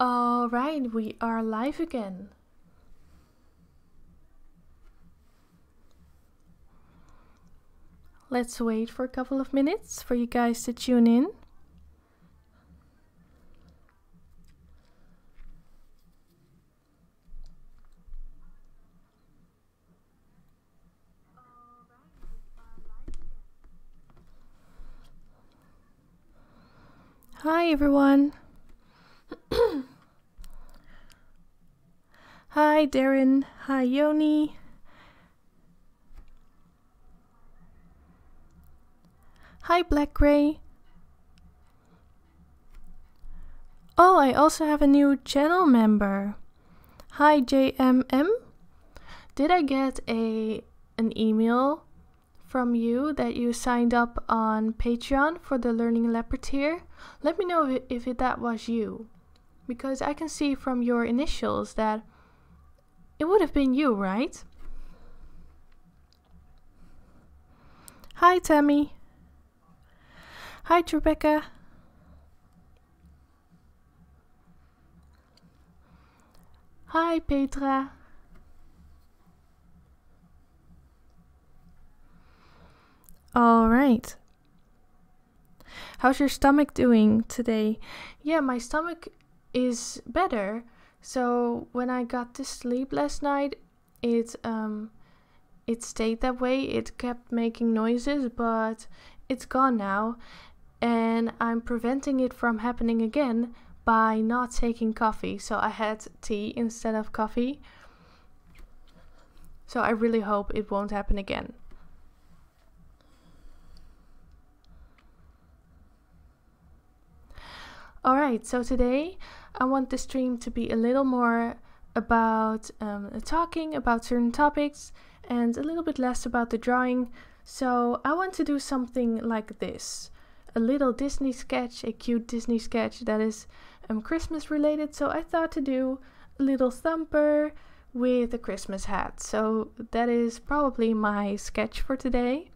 All right, we are live again. Let's wait for a couple of minutes for you guys to tune in. Hi everyone. Hi Darren. Hi Yoni. Hi Black Gray. Oh, I also have a new channel member. Hi JMM. Did I get an email from you that you signed up on Patreon for the Learning Leopard tier? Let me know if that was you, because I can see from your initials that it would have been you, right? Hi Tammy. Hi Rebecca. Hi Petra. All right. How's your stomach doing today? Yeah, my stomach is better. So when I got to sleep last night, it stayed that way. It kept making noises, but it's gone now. And I'm preventing it from happening again by not taking coffee. So I had tea instead of coffee. So I really hope it won't happen again. Alright, so today I want the stream to be a little more about talking about certain topics and a little bit less about the drawing. So I want to do something like this. A little Disney sketch, a cute Disney sketch that is Christmas related. So I thought to do a little thumper with a Christmas hat. So that is probably my sketch for today.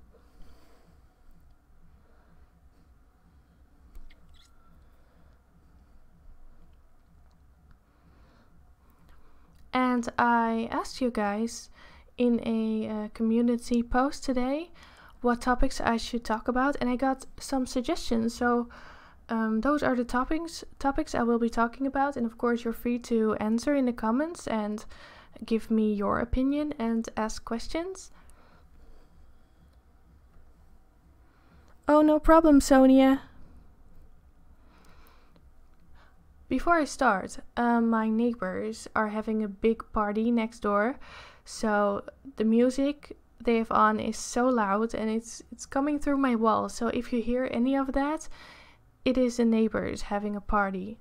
And I asked you guys in a community post today what topics I should talk about, and I got some suggestions. So those are the topics I will be talking about, and of course you're free to answer in the comments and give me your opinion and ask questions. Oh, no problem, Sonia. Before I start, my neighbors are having a big party next door, so the music they have on is so loud and it's coming through my wall. So if you hear any of that, it is the neighbors having a party.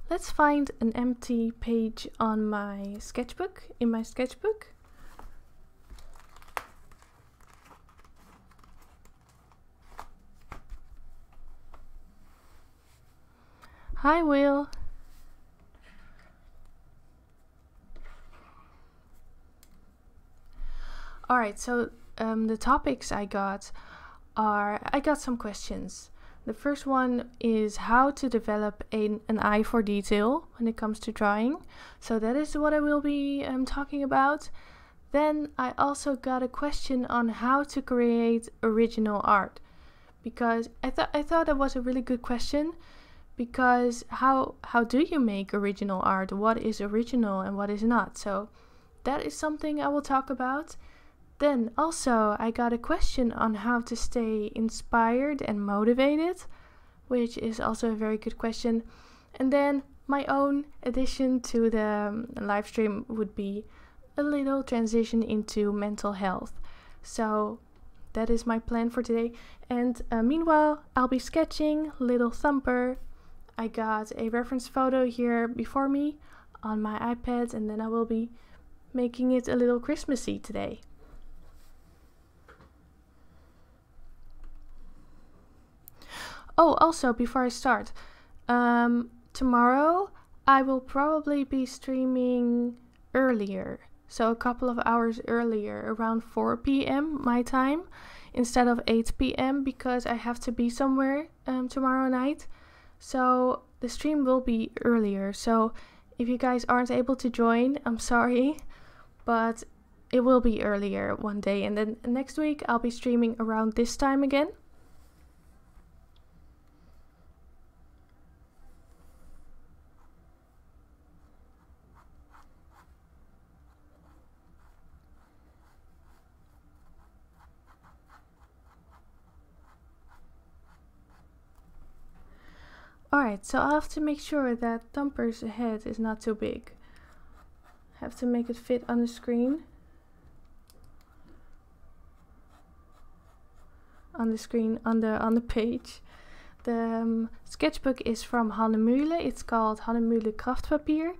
Let's find an empty page on my sketchbook, in my sketchbook. Hi, Will. Alright, so the topics I got some questions. The first one is how to develop an eye for detail when it comes to drawing. So that is what I will be talking about. Then I also got a question on how to create original art, because I thought that was a really good question. Because how do you make original art? What is original and what is not? So that is something I will talk about. Then also I got a question on how to stay inspired and motivated, which is also a very good question. And then my own addition to the live stream would be a little transition into mental health. So that is my plan for today. And meanwhile, I'll be sketching Little Thumper. I got a reference photo here before me on my iPad, and then I will be making it a little Christmassy today. Oh, also, before I start, tomorrow I will probably be streaming earlier. so a couple of hours earlier, around 4 p.m. my time, instead of 8 p.m. because I have to be somewhere tomorrow night. So the stream will be earlier. So if you guys aren't able to join, I'm sorry, but it will be earlier one day. And then next week I'll be streaming around this time again. Alright, so I'll have to make sure that Thumper's head is not too big. Have to make it fit on the screen. On the page. The sketchbook is from Hannemühle. It's called Hannemühle Kraftpapier.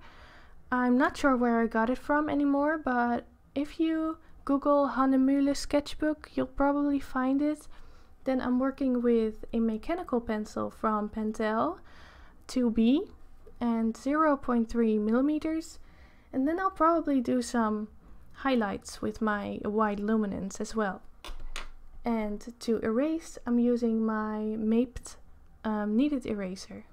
I'm not sure where I got it from anymore, but if you Google Hannemühle sketchbook, you'll probably find it. Then I'm working with a mechanical pencil from Pentel 2B and 0.3 millimeters. And then I'll probably do some highlights with my white luminance as well. And to erase, I'm using my Maped kneaded eraser.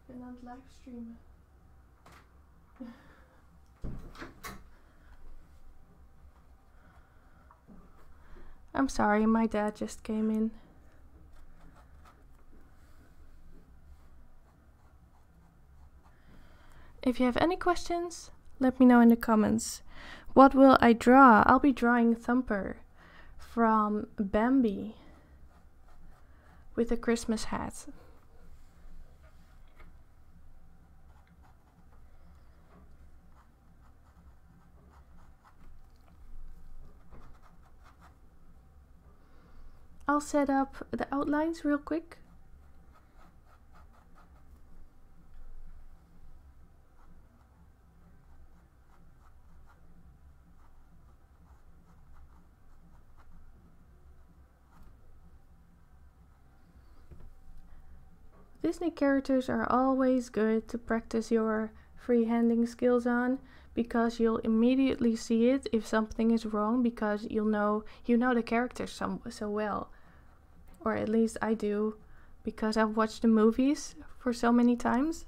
Ik ben aan het livestreamen. I'm sorry, my dad just came in. If you have any questions, let me know in the comments. What will I draw? I'll be drawing Thumper from Bambi with a Christmas hat. I'll set up the outlines real quick. Disney characters are always good to practice your freehanding skills on, because you'll immediately see it if something is wrong, because you know the characters so well. Or at least I do, because I've watched the movies for so many times.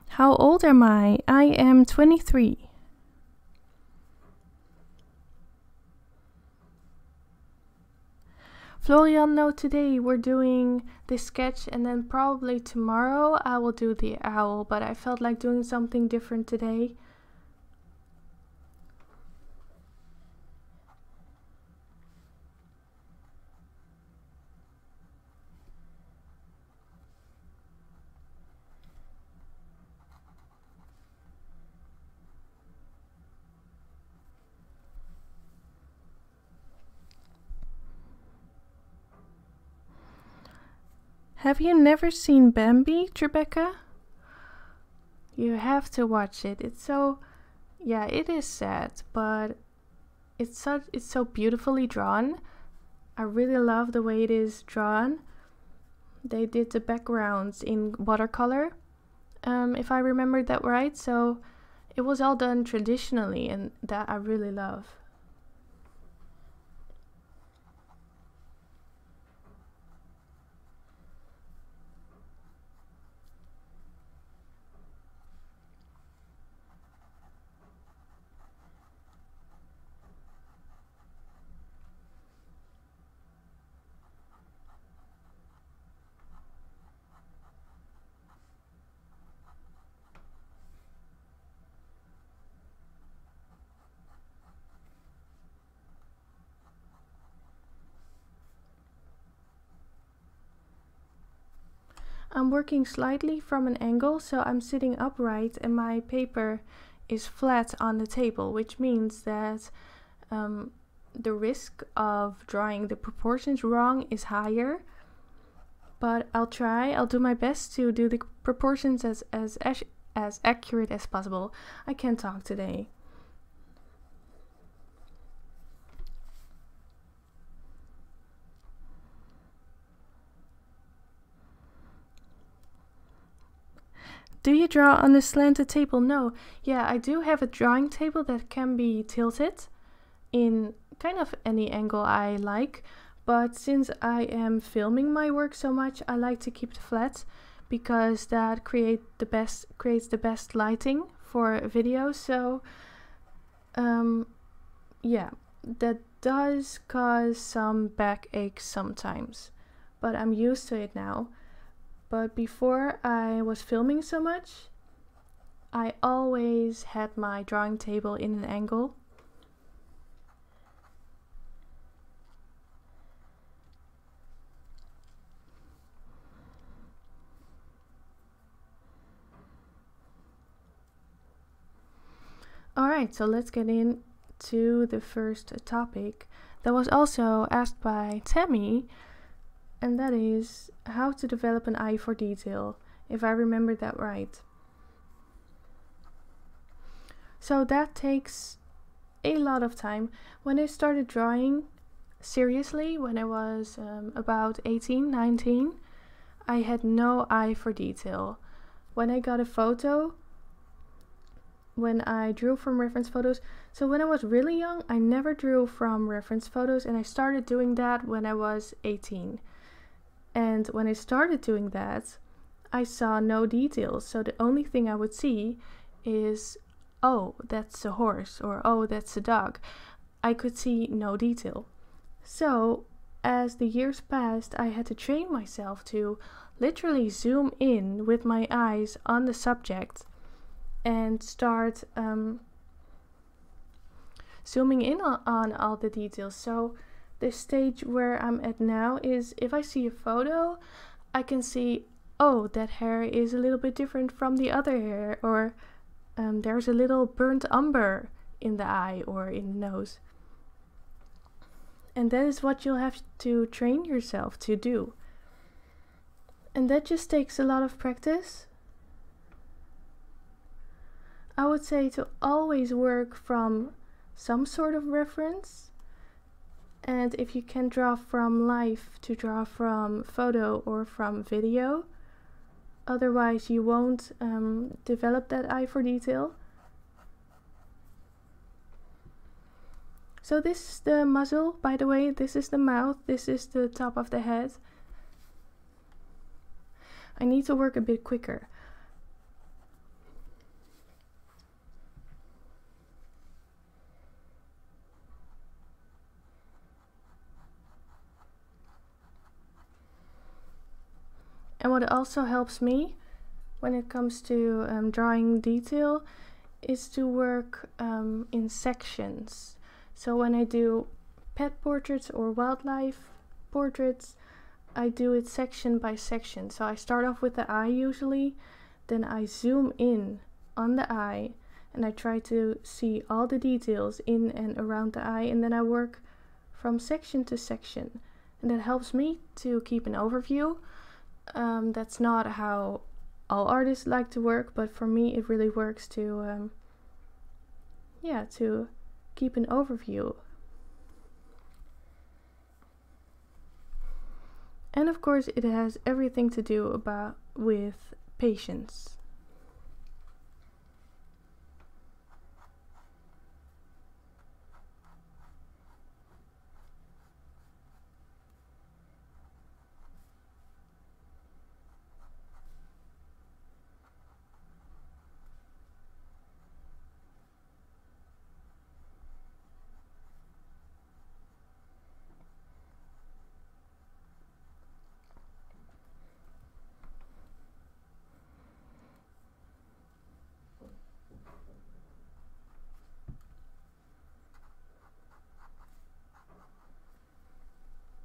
How old am I? I am 23. Florian, no, today we're doing this sketch, and then probably tomorrow I will do the owl, but I felt like doing something different today. Have you never seen Bambi, Rebecca? You have to watch it. It's so, yeah, it is sad, but it's so beautifully drawn. I really love the way it is drawn. They did the backgrounds in watercolor, if I remembered that right. So it was all done traditionally, and that I really love. I'm working slightly from an angle, so I'm sitting upright and my paper is flat on the table, which means that the risk of drawing the proportions wrong is higher. But I'll do my best to do the proportions as accurate as possible. I can't talk today. Do you draw on a slanted table? No. Yeah, I do have a drawing table that can be tilted in kind of any angle I like. But since I am filming my work so much, I like to keep it flat because that creates the best lighting for videos. So yeah, that does cause some backaches sometimes, but I'm used to it now. But before I was filming so much, I always had my drawing table in an angle. Alright, so let's get into the first topic that was also asked by Tammy, and that is how to develop an eye for detail, if I remember that right. So that takes a lot of time. When I started drawing seriously, when I was about 18, 19, I had no eye for detail. When I got a photo, when I drew from reference photos, so when I was really young, I never drew from reference photos, and I started doing that when I was 18. And when I started doing that, I saw no details. So the only thing I would see is, oh, that's a horse, or oh, that's a dog. I could see no detail. So as the years passed, I had to train myself to literally zoom in with my eyes on the subject and start zooming in on all the details. So the stage where I'm at now is if I see a photo, I can see, oh, that hair is a little bit different from the other hair, or there's a little burnt umber in the eye or in the nose. And that is what you'll have to train yourself to do. And that just takes a lot of practice. I would say to always work from some sort of reference. And if you can draw from life, to draw from photo or from video. Otherwise you won't develop that eye for detail. So this is the muzzle, by the way. This is the mouth. This is the top of the head. I need to work a bit quicker. And what also helps me when it comes to drawing detail is to work in sections. So when I do pet portraits or wildlife portraits, I do it section by section. So I start off with the eye usually, then I zoom in on the eye and I try to see all the details in and around the eye, and then I work from section to section. And that helps me to keep an overview. That's not how all artists like to work, but for me it really works to to keep an overview. And of course it has everything to do with patience.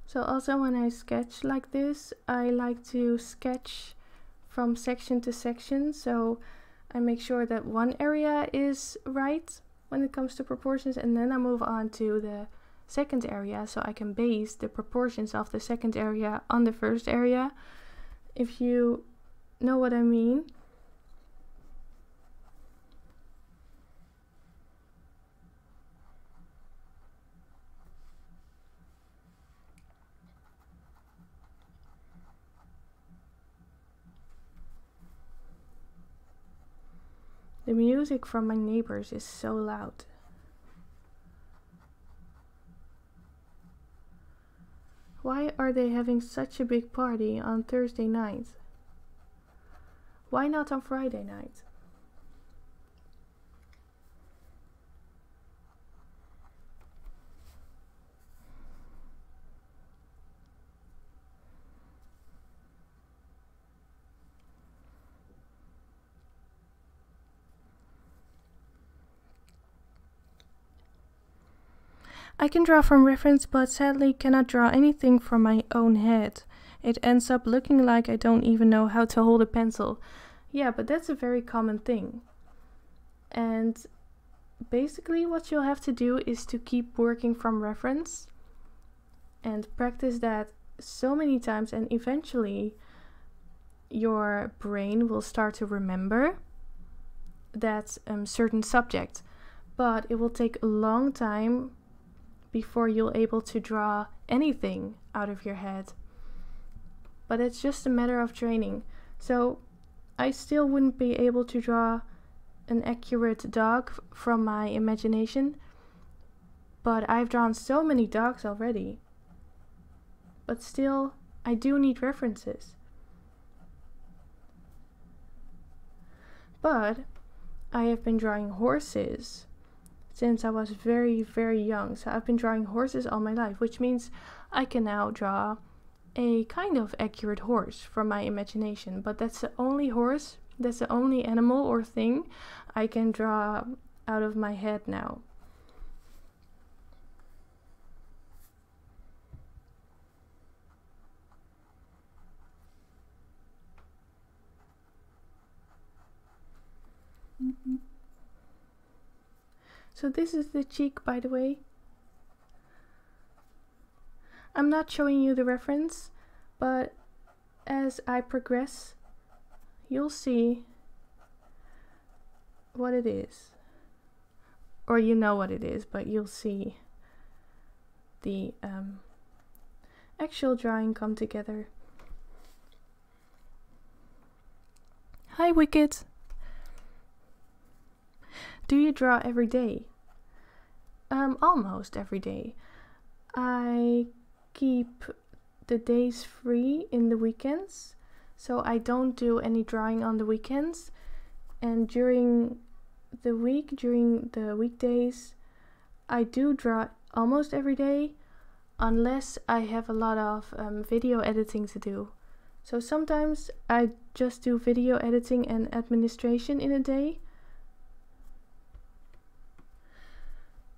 So also when I sketch like this, I like to sketch from section to section. So I make sure that one area is right when it comes to proportions, and then I move on to the second area so I can base the proportions of the second area on the first area, if you know what I mean. The music from my neighbors is so loud. Why are they having such a big party on Thursday night? Why not on Friday night? I can draw from reference, but sadly cannot draw anything from my own head. It ends up looking like I don't even know how to hold a pencil. Yeah, but that's a very common thing. And basically what you'll have to do is to keep working from reference and practice that so many times, and eventually your brain will start to remember that certain subject. But it will take a long time before you're able to draw anything out of your head. But it's just a matter of training. So I still wouldn't be able to draw an accurate dog from my imagination, but I've drawn so many dogs already. But still, I do need references. But I have been drawing horses since I was very, very young. So I've been drawing horses all my life, which means I can now draw a kind of accurate horse from my imagination. But that's the only horse, that's the only animal or thing I can draw out of my head now. So this is the cheek, by the way. I'm not showing you the reference, but as I progress, you'll see what it is. Or you know what it is, but you'll see the actual drawing come together. Hi, Wicked. Do you draw every day? Almost every day. I keep the days free in the weekends, so I don't do any drawing on the weekends. And during the week, during the weekdays, I do draw almost every day, unless I have a lot of video editing to do. So sometimes I just do video editing and administration in a day.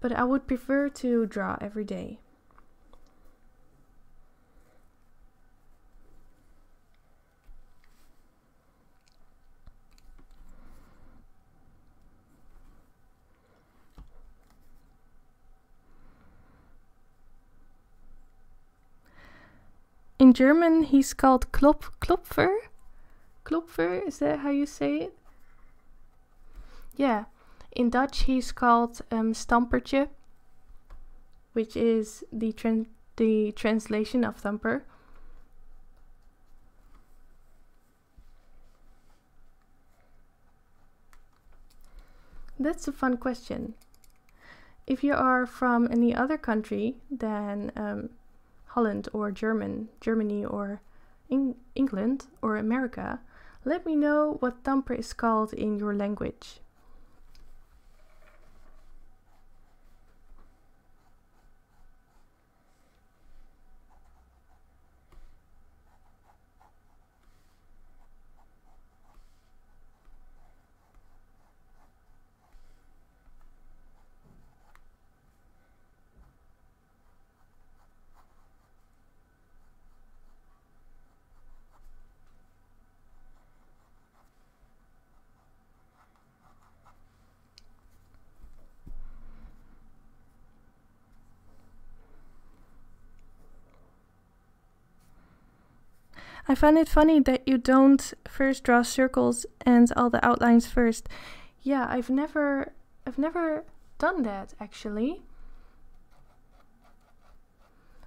But I would prefer to draw every day. In German, he's called Klopfer. Klopfer, is that how you say it? Yeah. In Dutch, he's called stampertje, which is the translation of thumper. That's a fun question. If you are from any other country than Holland or Germany or England or America, let me know what thumper is called in your language. I find it funny that you don't first draw circles and all the outlines first. Yeah, I've never done that actually.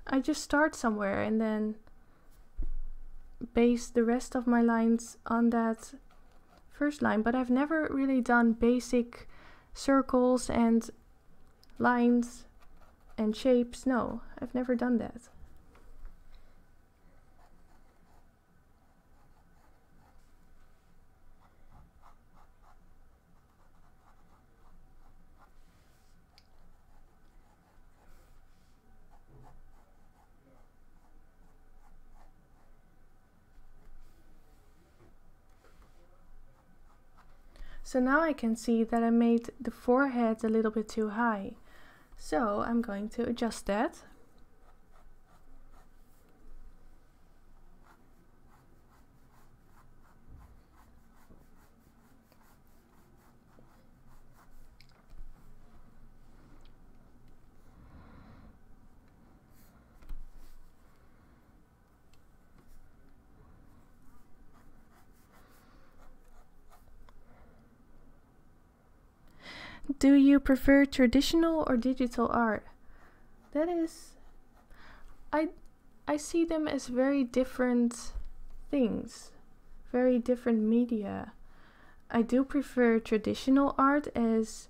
I just start somewhere and then base the rest of my lines on that first line, but I've never really done basic circles and lines and shapes. No, I've never done that. So now I can see that I made the forehead a little bit too high. So I'm going to adjust that. Do you prefer traditional or digital art? That is, I see them as very different things, very different media. I do prefer traditional art as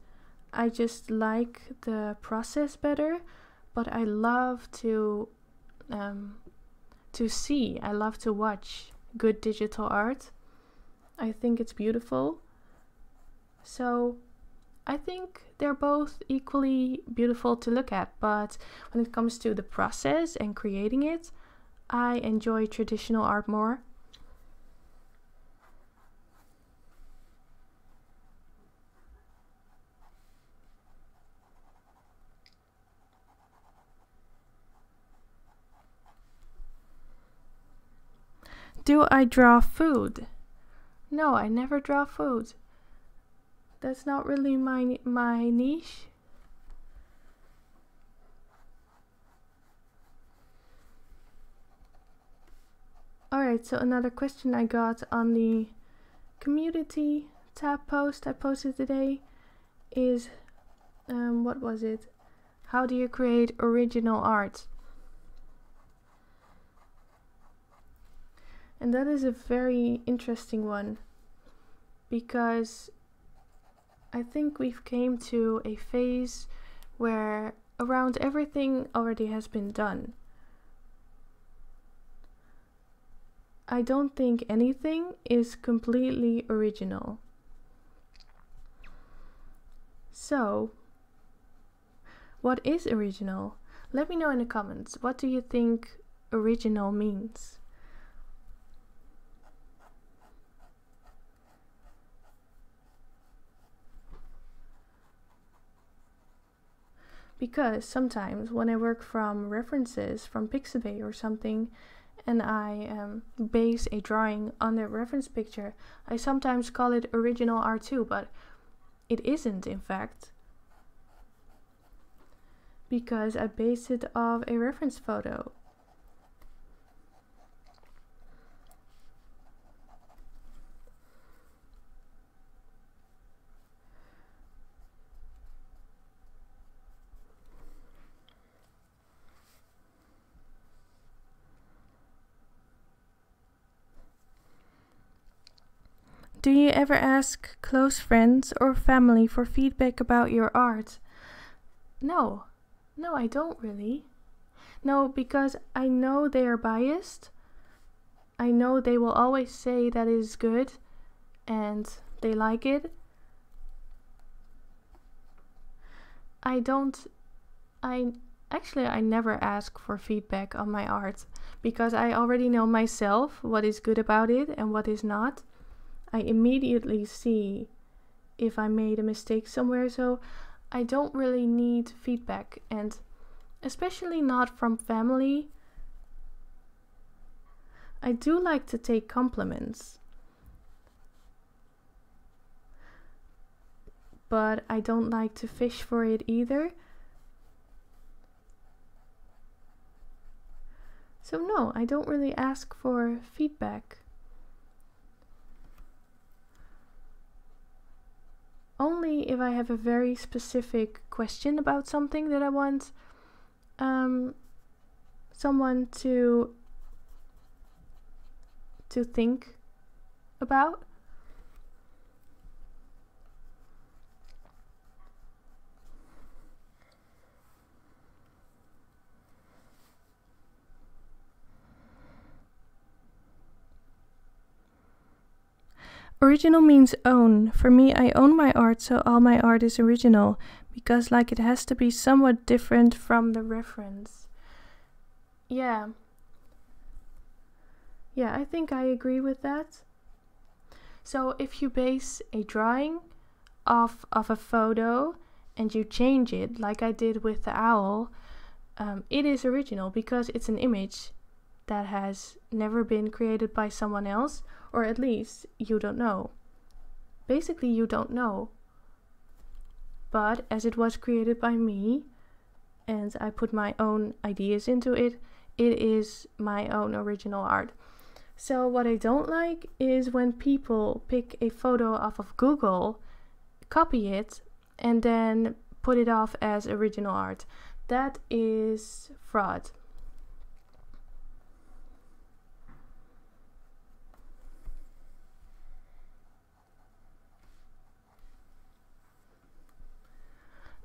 I just like the process better, but I love to see, I love to watch good digital art. I think it's beautiful. So I think they're both equally beautiful to look at, but when it comes to the process and creating it, I enjoy traditional art more. Do I draw food? No, I never draw food. That's not really my niche. Alright, so another question I got on the community tab post I posted today is, what was it? How do you create original art? And that is a very interesting one, because I think we've came to a phase where around everything already has been done. I don't think anything is completely original. So, what is original? Let me know in the comments. What do you think original means? Because sometimes when I work from references from Pixabay or something, and I base a drawing on the reference picture, I sometimes call it original art too, but it isn't in fact, because I based it off a reference photo. Do you ever ask close friends or family for feedback about your art? No, I don't really. No, because I know they are biased. I know they will always say that it is good and they like it. I never ask for feedback on my art, because I already know myself what is good about it and what is not. I immediately see if I made a mistake somewhere, so I don't really need feedback, and especially not from family. I do like to take compliments, but I don't like to fish for it either. So no, I don't really ask for feedback. Only if I have a very specific question about something that I want someone to think about. Original means own. For me, I own my art, so all my art is original, because like it has to be somewhat different from the reference. Yeah, I think I agree with that. So if you base a drawing off of a photo and you change it, like I did with the owl, it is original because it's an image that has never been created by someone else, or at least you don't know. Basically, you don't know. But as it was created by me, and I put my own ideas into it, it is my own original art. So what I don't like is when people pick a photo off of Google, copy it, and then put it off as original art. That is fraud.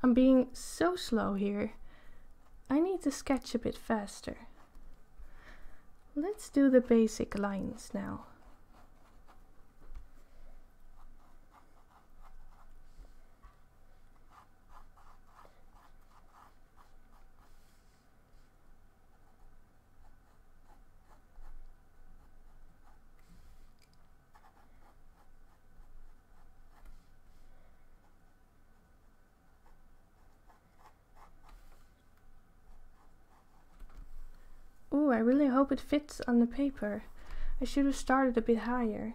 I'm being so slow here. I need to sketch a bit faster. Let's do the basic lines now. Ooh, I really hope it fits on the paper. I should have started a bit higher.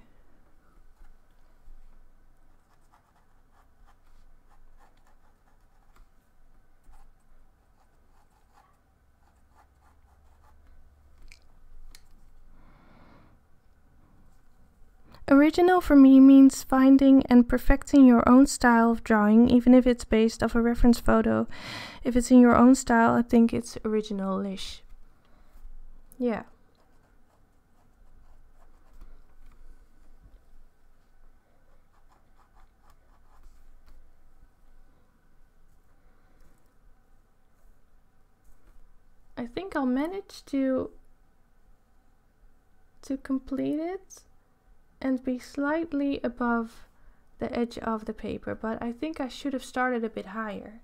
Original for me means finding and perfecting your own style of drawing, even if it's based off a reference photo. If it's in your own style, I think it's original-ish. Yeah. I think I'll manage to complete it and be slightly above the edge of the paper, but I think I should have started a bit higher.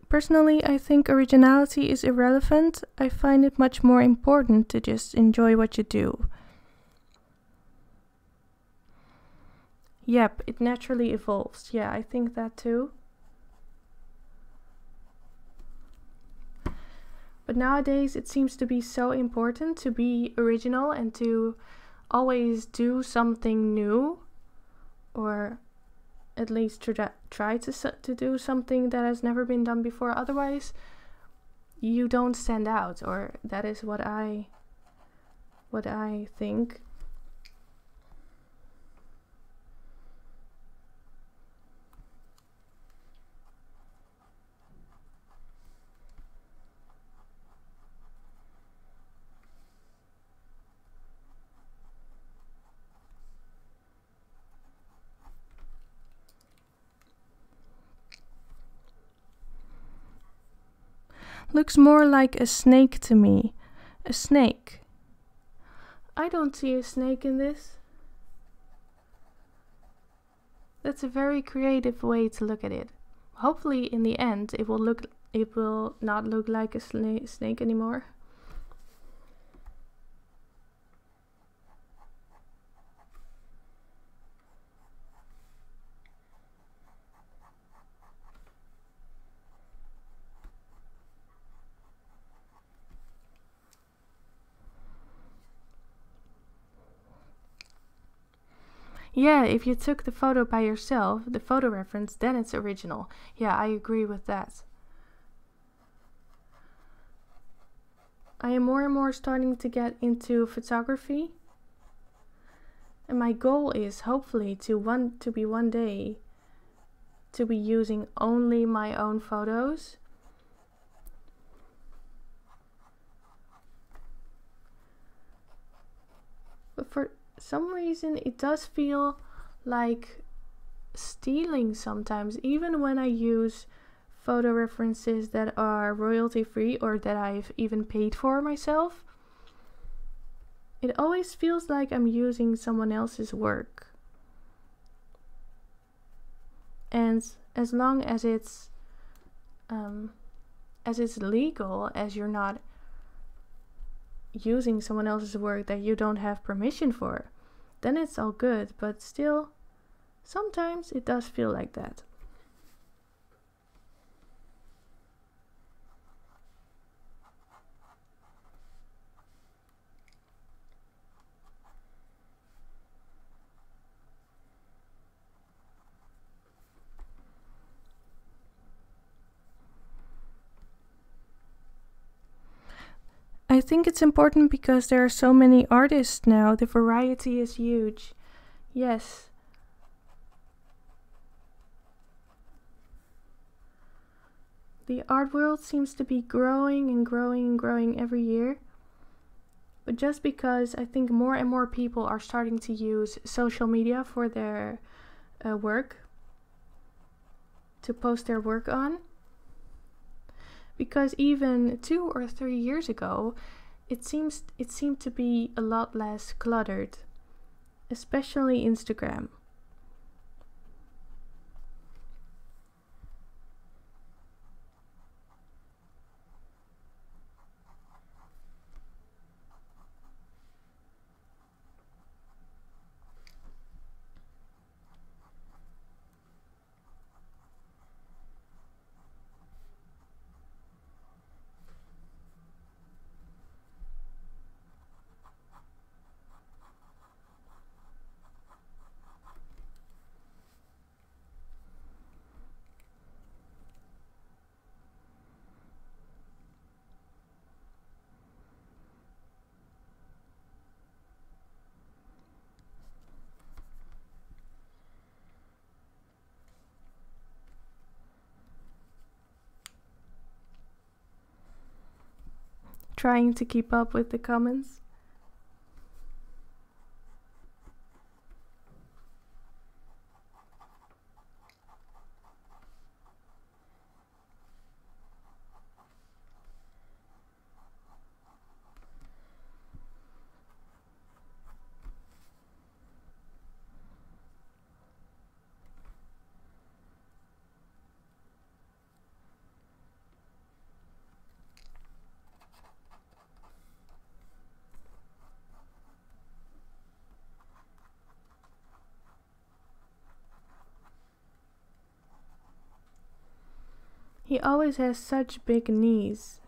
Personally, I think originality is irrelevant. I find it much more important to just enjoy what you do. Yep, it naturally evolves. Yeah, I think that too. But nowadays it seems to be so important to be original and to always do something new, or at least try to do something that has never been done before. Otherwise, you don't stand out, or that is what I think. Looks more like a snake to me. A snake. I don't see a snake in this. That's a very creative way to look at it. Hopefully in the end it will not look like a snake anymore. Yeah, if you took the photo by yourself, the photo reference, then it's original. Yeah, I agree with that. I am more and more starting to get into photography. And my goal is hopefully to be one day to be using only my own photos. But for some reason it does feel like stealing sometimes, even when I use photo references that are royalty free or that I've even paid for myself. It always feels like I'm using someone else's work. And as long as it's legal, as you're not using someone else's work that you don't have permission for, then it's all good. But still, sometimes it does feel like that. I think it's important because there are so many artists now. The variety is huge. Yes. The art world seems to be growing and growing and growing every year. But just because I think more and more people are starting to use social media for their work, to post their work on. Because even 2 or 3 years ago, it seemed to be a lot less cluttered, especially Instagram. Trying to keep up with the comments. He always has such big knees.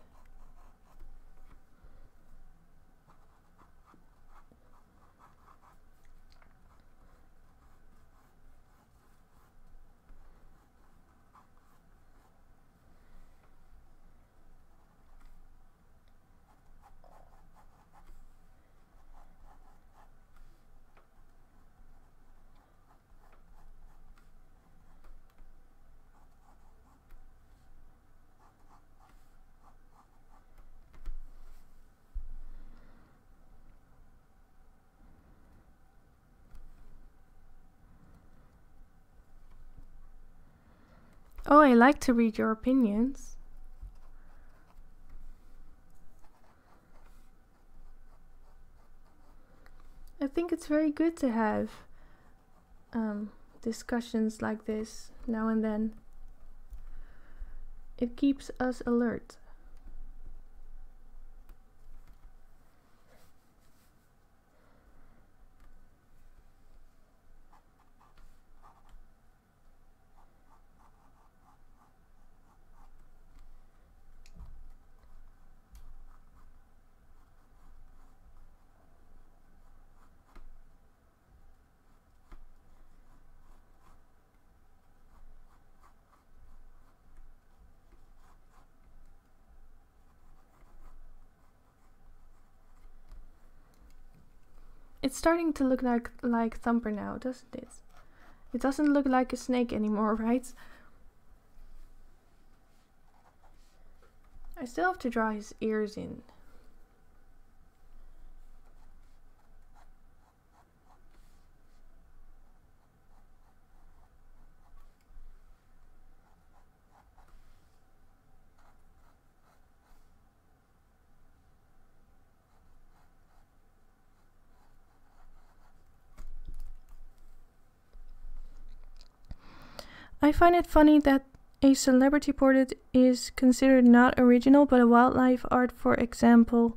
Oh, I like to read your opinions. I think it's very good to have discussions like this now and then. It keeps us alert. It's starting to look like Thumper now, doesn't it? It doesn't look like a snake anymore, right? I still have to draw his ears in. I find it funny that a celebrity portrait is considered not original, but a wildlife art, for example,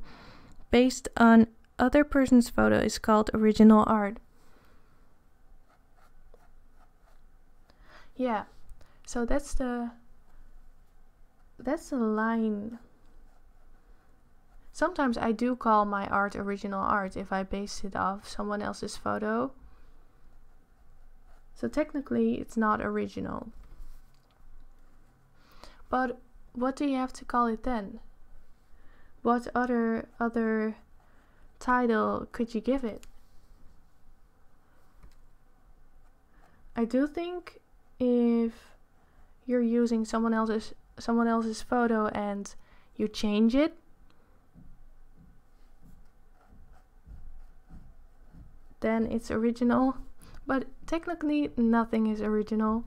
based on other person's photo is called original art. Yeah, so that's the line. Sometimes I do call my art original art if I base it off someone else's photo. So technically it's not original. But what do you have to call it then? What other title could you give it? I do think if you're using someone else's photo and you change it, then it's original. But technically nothing is original.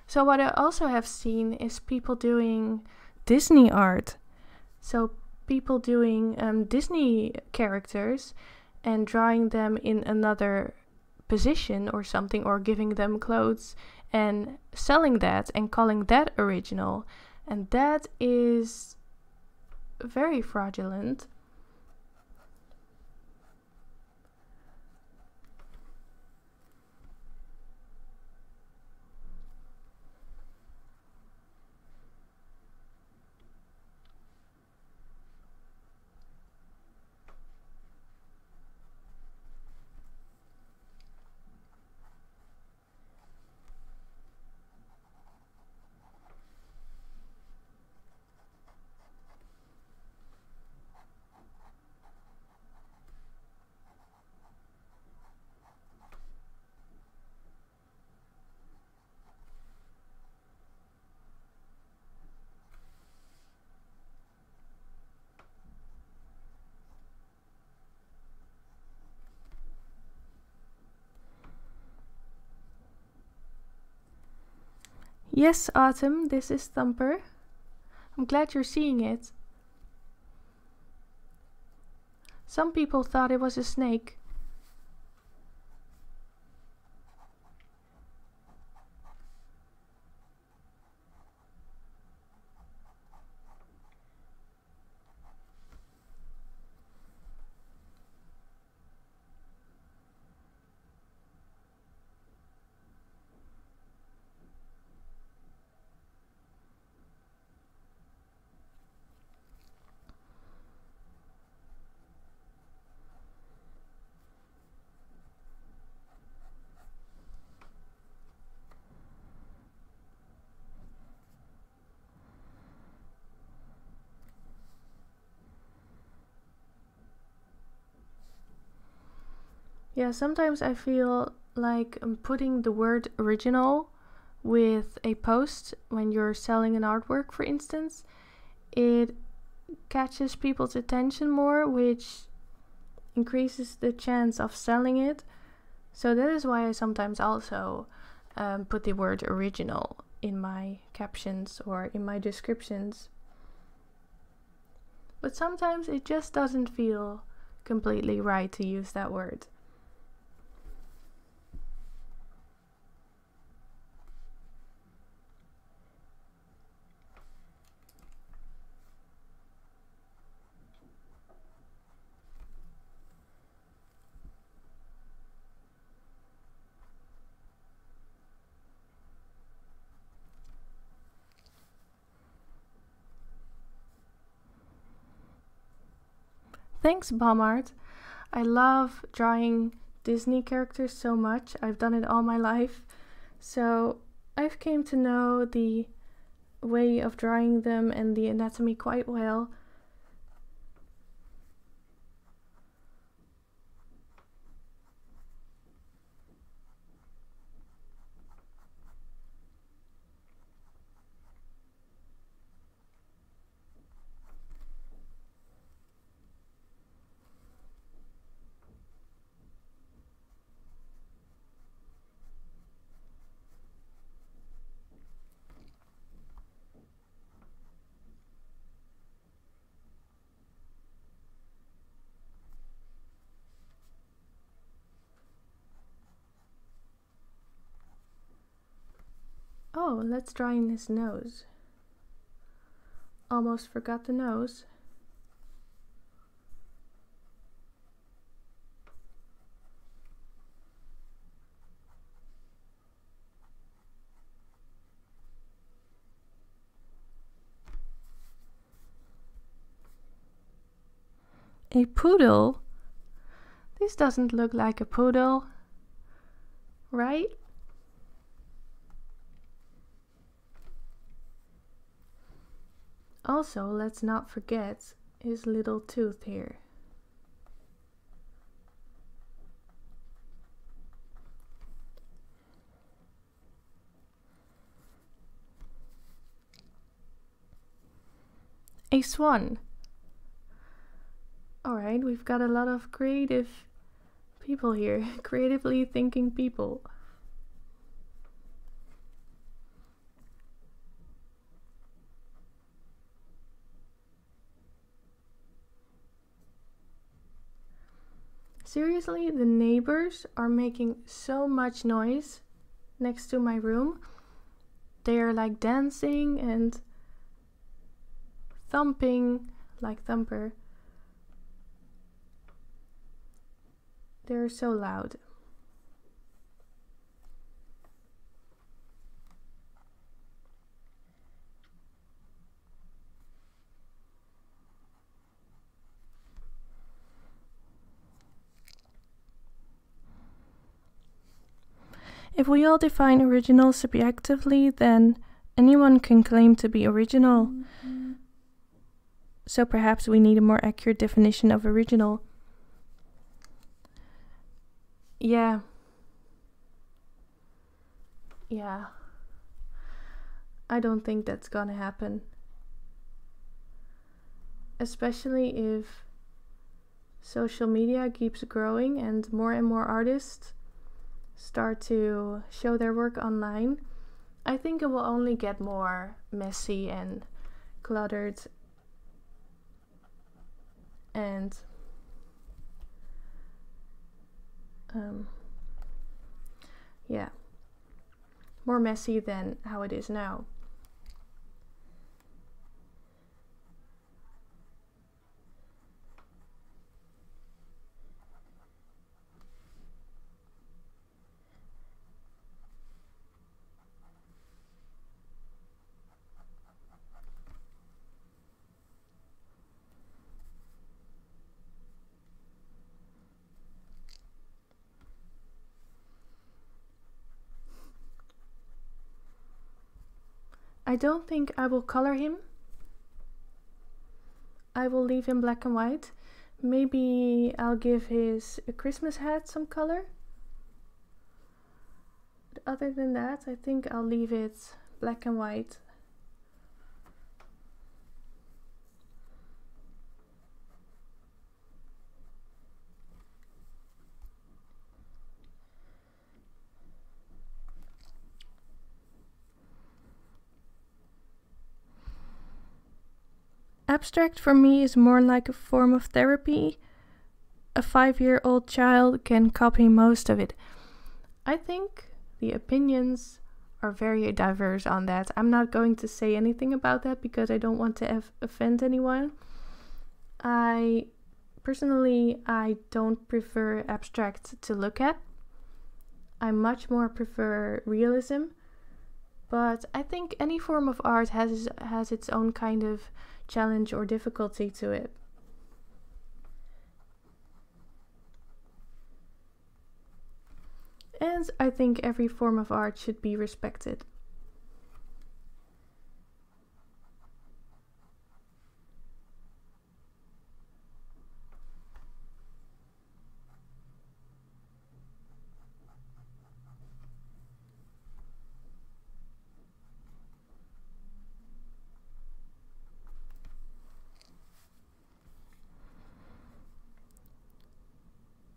So what I also have seen is people doing Disney art. So people doing Disney characters and drawing them in another position or something, or giving them clothes and selling that and calling that original. And that is very fraudulent. Yes, Autumn, this is Thumper. I'm glad you're seeing it. Some people thought it was a snake. Yeah, sometimes I feel like I'm putting the word original with a post when you're selling an artwork, for instance. It catches people's attention more, which increases the chance of selling it. So that is why I sometimes also put the word original in my captions or in my descriptions. But sometimes it just doesn't feel completely right to use that word. Thanks, Bomb Art. I love drawing Disney characters so much. I've done it all my life. So I've came to know the way of drawing them and the anatomy quite well. Oh, let's draw in his nose. Almost forgot the nose. A poodle? This doesn't look like a poodle, right? Also, let's not forget his little tooth here. A swan. Alright, we've got a lot of creative people here, creatively thinking people. Seriously, the neighbors are making so much noise next to my room. They are like dancing and thumping like Thumper. They're so loud. If we all define original subjectively, then anyone can claim to be original. So perhaps we need a more accurate definition of original. Yeah. I don't think that's gonna happen. Especially if social media keeps growing and more artists start to show their work online. I think it will only get more messy and cluttered and more messy than how it is now. I don't think I will color him. I will leave him black and white. Maybe I'll give his Christmas hat some color. But other than that, I think I'll leave it black and white. Abstract for me is more like a form of therapy. A 5-year-old child can copy most of it. I think the opinions are very diverse on that. I'm not going to say anything about that because I don't want to offend anyone. I don't prefer abstract to look at. I much more prefer realism. But I think any form of art has its own kind of challenge or difficulty to it. And I think every form of art should be respected.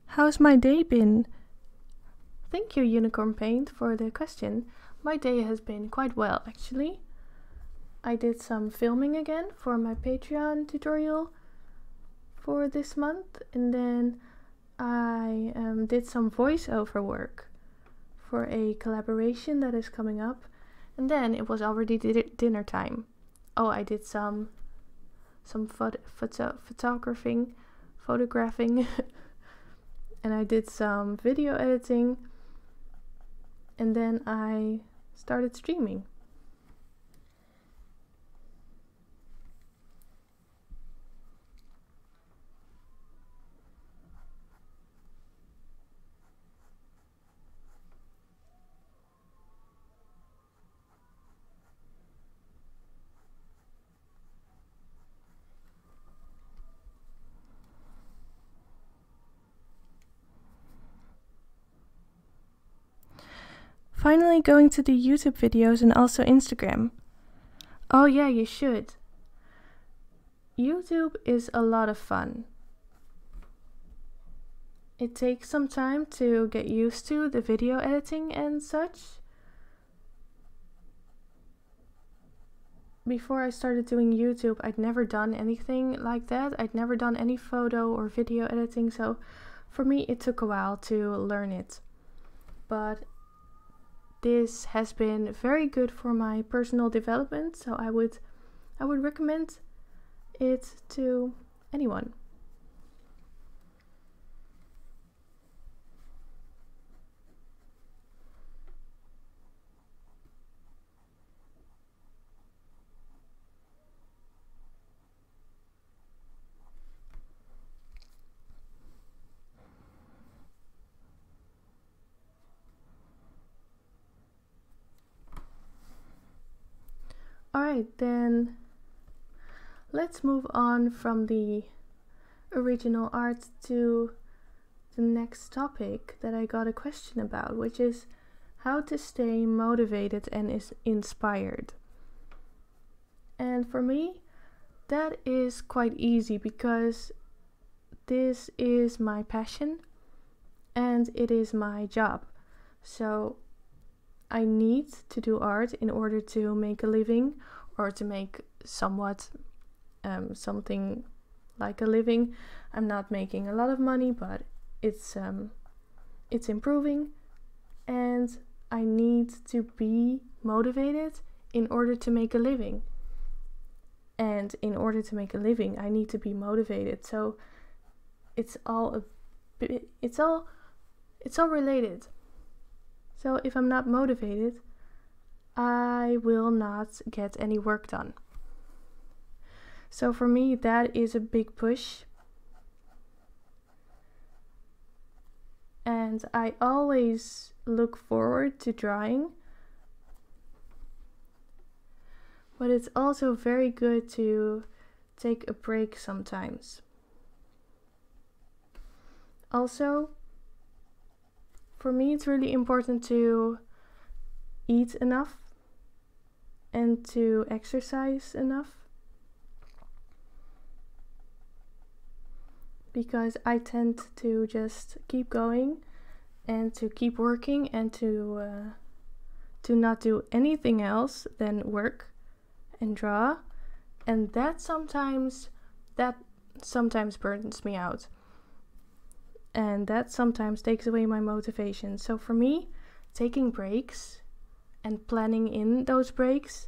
How's my day been? Thank you, Unicorn Paint, for the question. My day has been quite well, actually. I did some filming again for my Patreon tutorial for this month, and then I did some voiceover work for a collaboration that is coming up, and then it was already dinner time. Oh, I did some photographing and I did some video editing, and then I started streaming. Finally going to the YouTube videos and also Instagram. Oh yeah, you should. YouTube is a lot of fun. It takes some time to get used to the video editing and such. Before I started doing YouTube, I'd never done anything like that. I'd never done any photo or video editing, so for me it took a while to learn it. But this has been very good for my personal development, so I would recommend it to anyone. Alright, then let's move on from the original art to the next topic that I got a question about, which is how to stay motivated and is inspired. And for me, that is quite easy because this is my passion and it is my job. So I need to do art in order to make a living, or to make somewhat something like a living. I'm not making a lot of money, but it's improving, and I need to be motivated in order to make a living. And in order to make a living, I need to be motivated. So it's all related. So if I'm not motivated, I will not get any work done. So for me, that is a big push. And I always look forward to drawing. But it's also very good to take a break sometimes. Also, for me, it's really important to eat enough and to exercise enough, because I tend to just keep going and to keep working and to not do anything else than work and draw, and that sometimes burns me out. And that sometimes takes away my motivation. So for me, taking breaks and planning in those breaks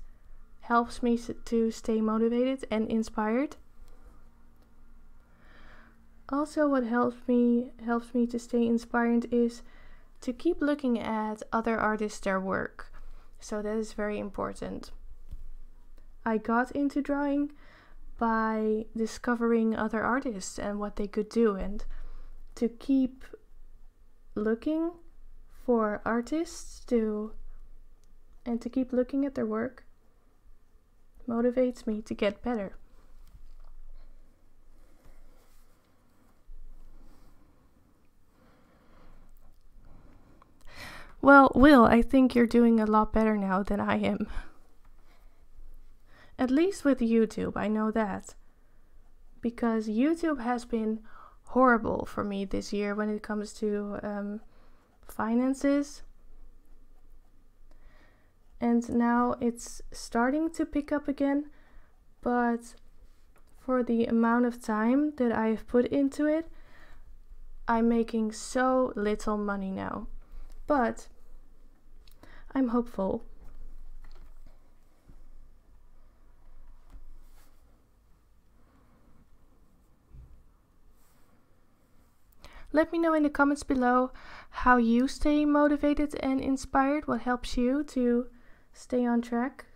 helps me to stay motivated and inspired. Also, what helps me to stay inspired is to keep looking at other artists, their work. So that is very important. I got into drawing by discovering other artists and what they could do, and to keep looking for artists to keep looking at their work motivates me to get better. Well, Will, I think you're doing a lot better now than I am. At least with YouTube, I know that. Because YouTube has been horrible for me this year when it comes to finances. And now it's starting to pick up again. But for the amount of time that I've put into it, I'm making so little money now. But I'm hopeful. Let me know in the comments below how you stay motivated and inspired, what helps you to stay on track.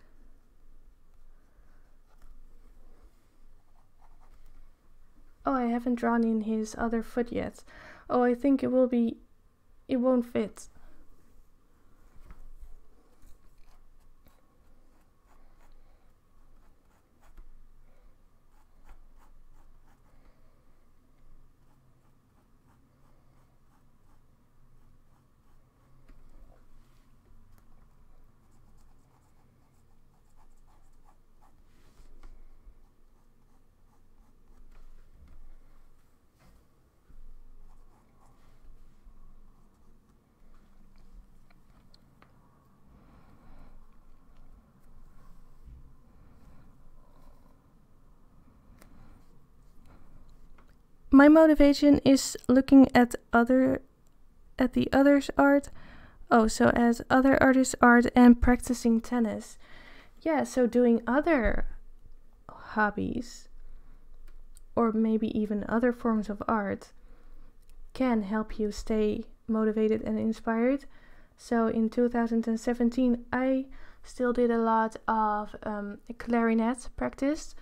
Oh, I haven't drawn in his other foot yet. Oh, I think it won't fit. My motivation is looking at the others' art. Oh, so as other artists' art and practicing tennis. Yeah, so doing other hobbies or maybe even other forms of art can help you stay motivated and inspired. So in 2017 I still did a lot of clarinet practice.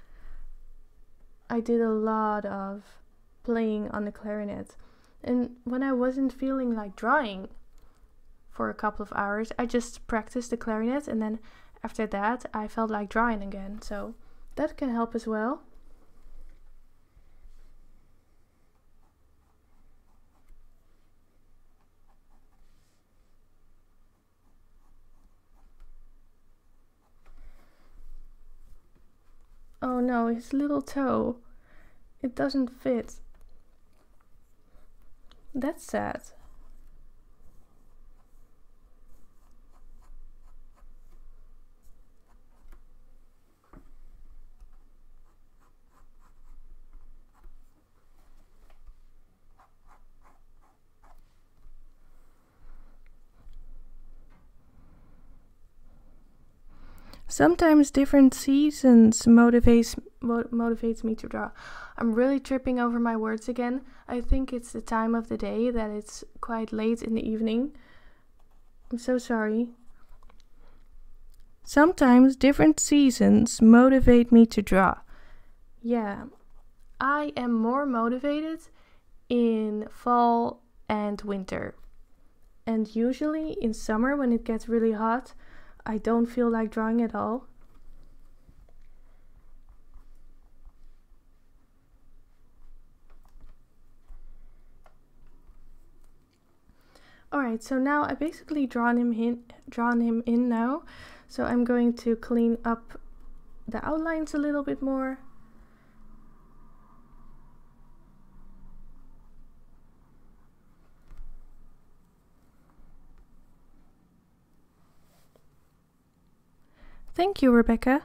I did a lot of playing on the clarinet, and when I wasn't feeling like drawing for a couple of hours, I just practiced the clarinet, and then after that I felt like drawing again, so that can help as well. Oh no, his little toe, it doesn't fit. That's sad. Sometimes different seasons motivates me to draw. I'm really tripping over my words again. I think it's the time of the day that it's quite late in the evening. I'm so sorry. Sometimes different seasons motivate me to draw. Yeah, I am more motivated in fall and winter. And usually in summer, when it gets really hot, I don't feel like drawing at all. Alright, so now I basically drawn him in now. So I'm going to clean up the outlines a little bit more. Thank you, Rebecca.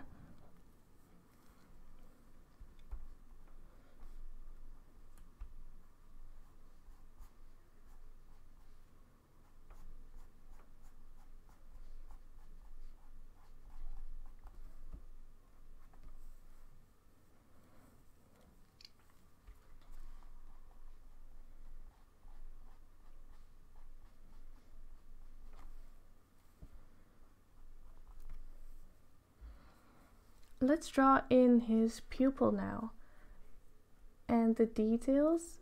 Let's draw in his pupil now and the details.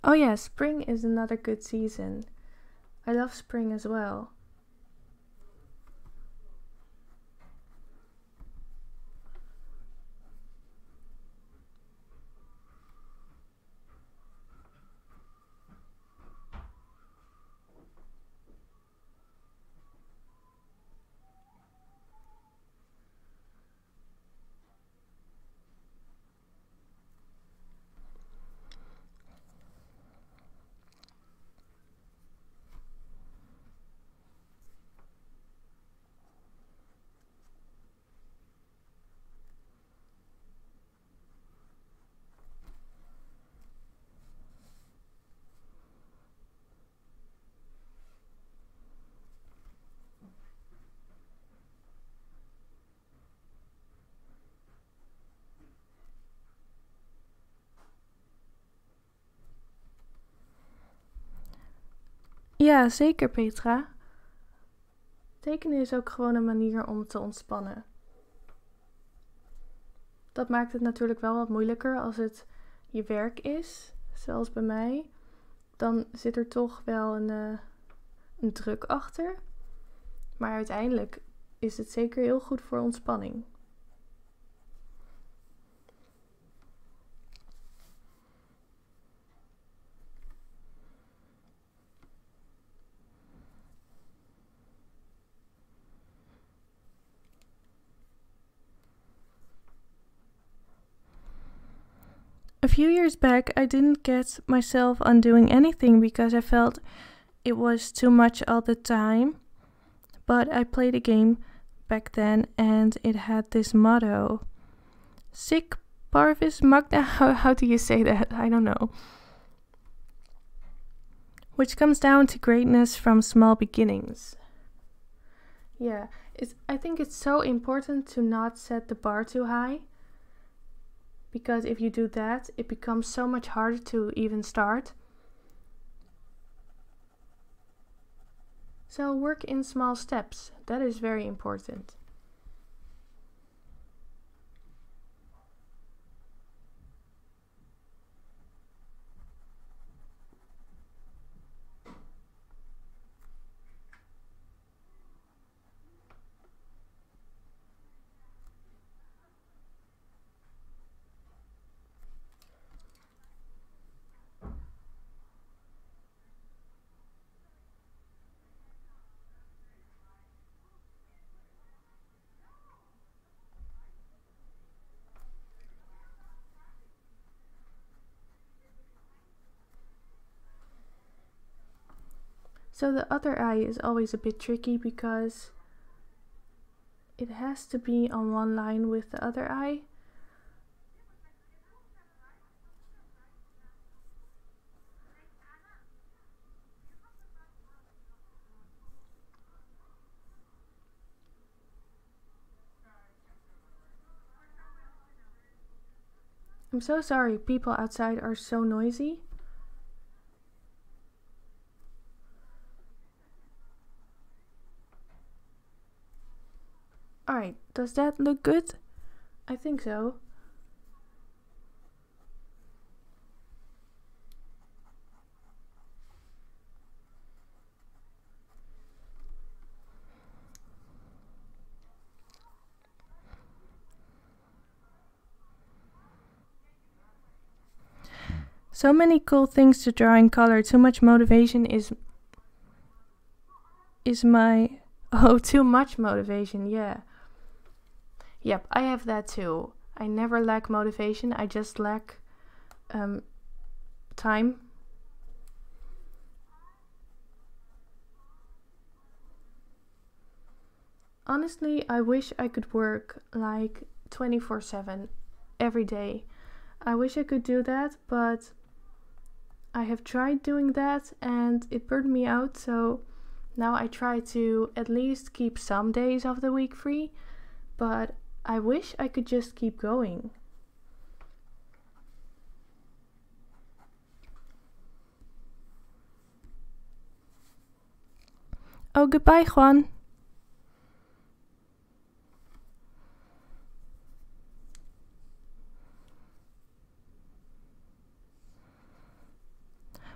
Oh yeah, spring is another good season. I love spring as well. Ja, zeker Petra. Tekenen is ook gewoon een manier om te ontspannen. Dat maakt het natuurlijk wel wat moeilijker als het je werk is, zoals bij mij. Dan zit er toch wel een druk achter. Maar uiteindelijk is het zeker heel goed voor ontspanning. A few years back, I didn't get myself on doing anything because I felt it was too much all the time. But I played a game back then and it had this motto. Sic parvis magna, how do you say that? I don't know. Which comes down to greatness from small beginnings. Yeah, I think it's so important to not set the bar too high. Because if you do that, it becomes so much harder to even start. So work in small steps. That is very important. So the other eye is always a bit tricky because it has to be on one line with the other eye. I'm so sorry, people outside are so noisy. Alright, does that look good? I think so. So many cool things to draw in color. Too much motivation is my... Oh, too much motivation, yeah. Yep, I have that too. I never lack motivation. I just lack time. Honestly, I wish I could work like 24/7 every day. I wish I could do that, but I have tried doing that and it burned me out, so now I try to at least keep some days of the week free, but I wish I could just keep going. Oh, goodbye, Juan.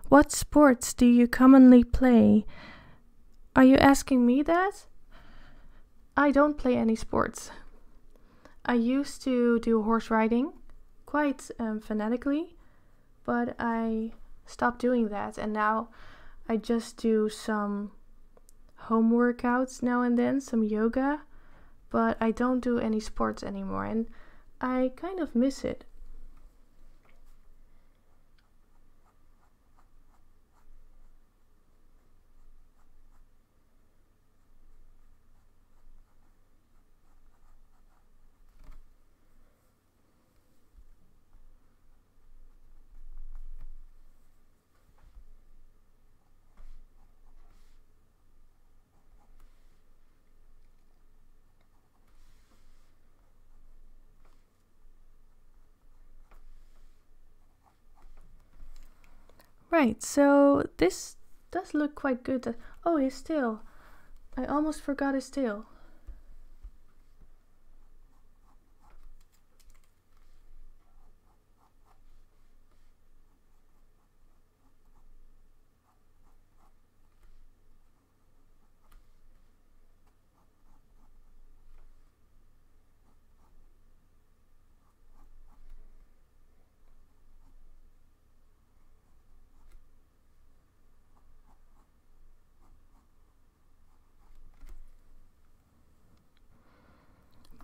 What sports do you commonly play? Are you asking me that? I don't play any sports. I used to do horse riding quite fanatically, but I stopped doing that, and now I just do some home workouts now and then, some yoga, but I don't do any sports anymore, and I kind of miss it. Right, so this does look quite good. Oh, his tail. I almost forgot his tail.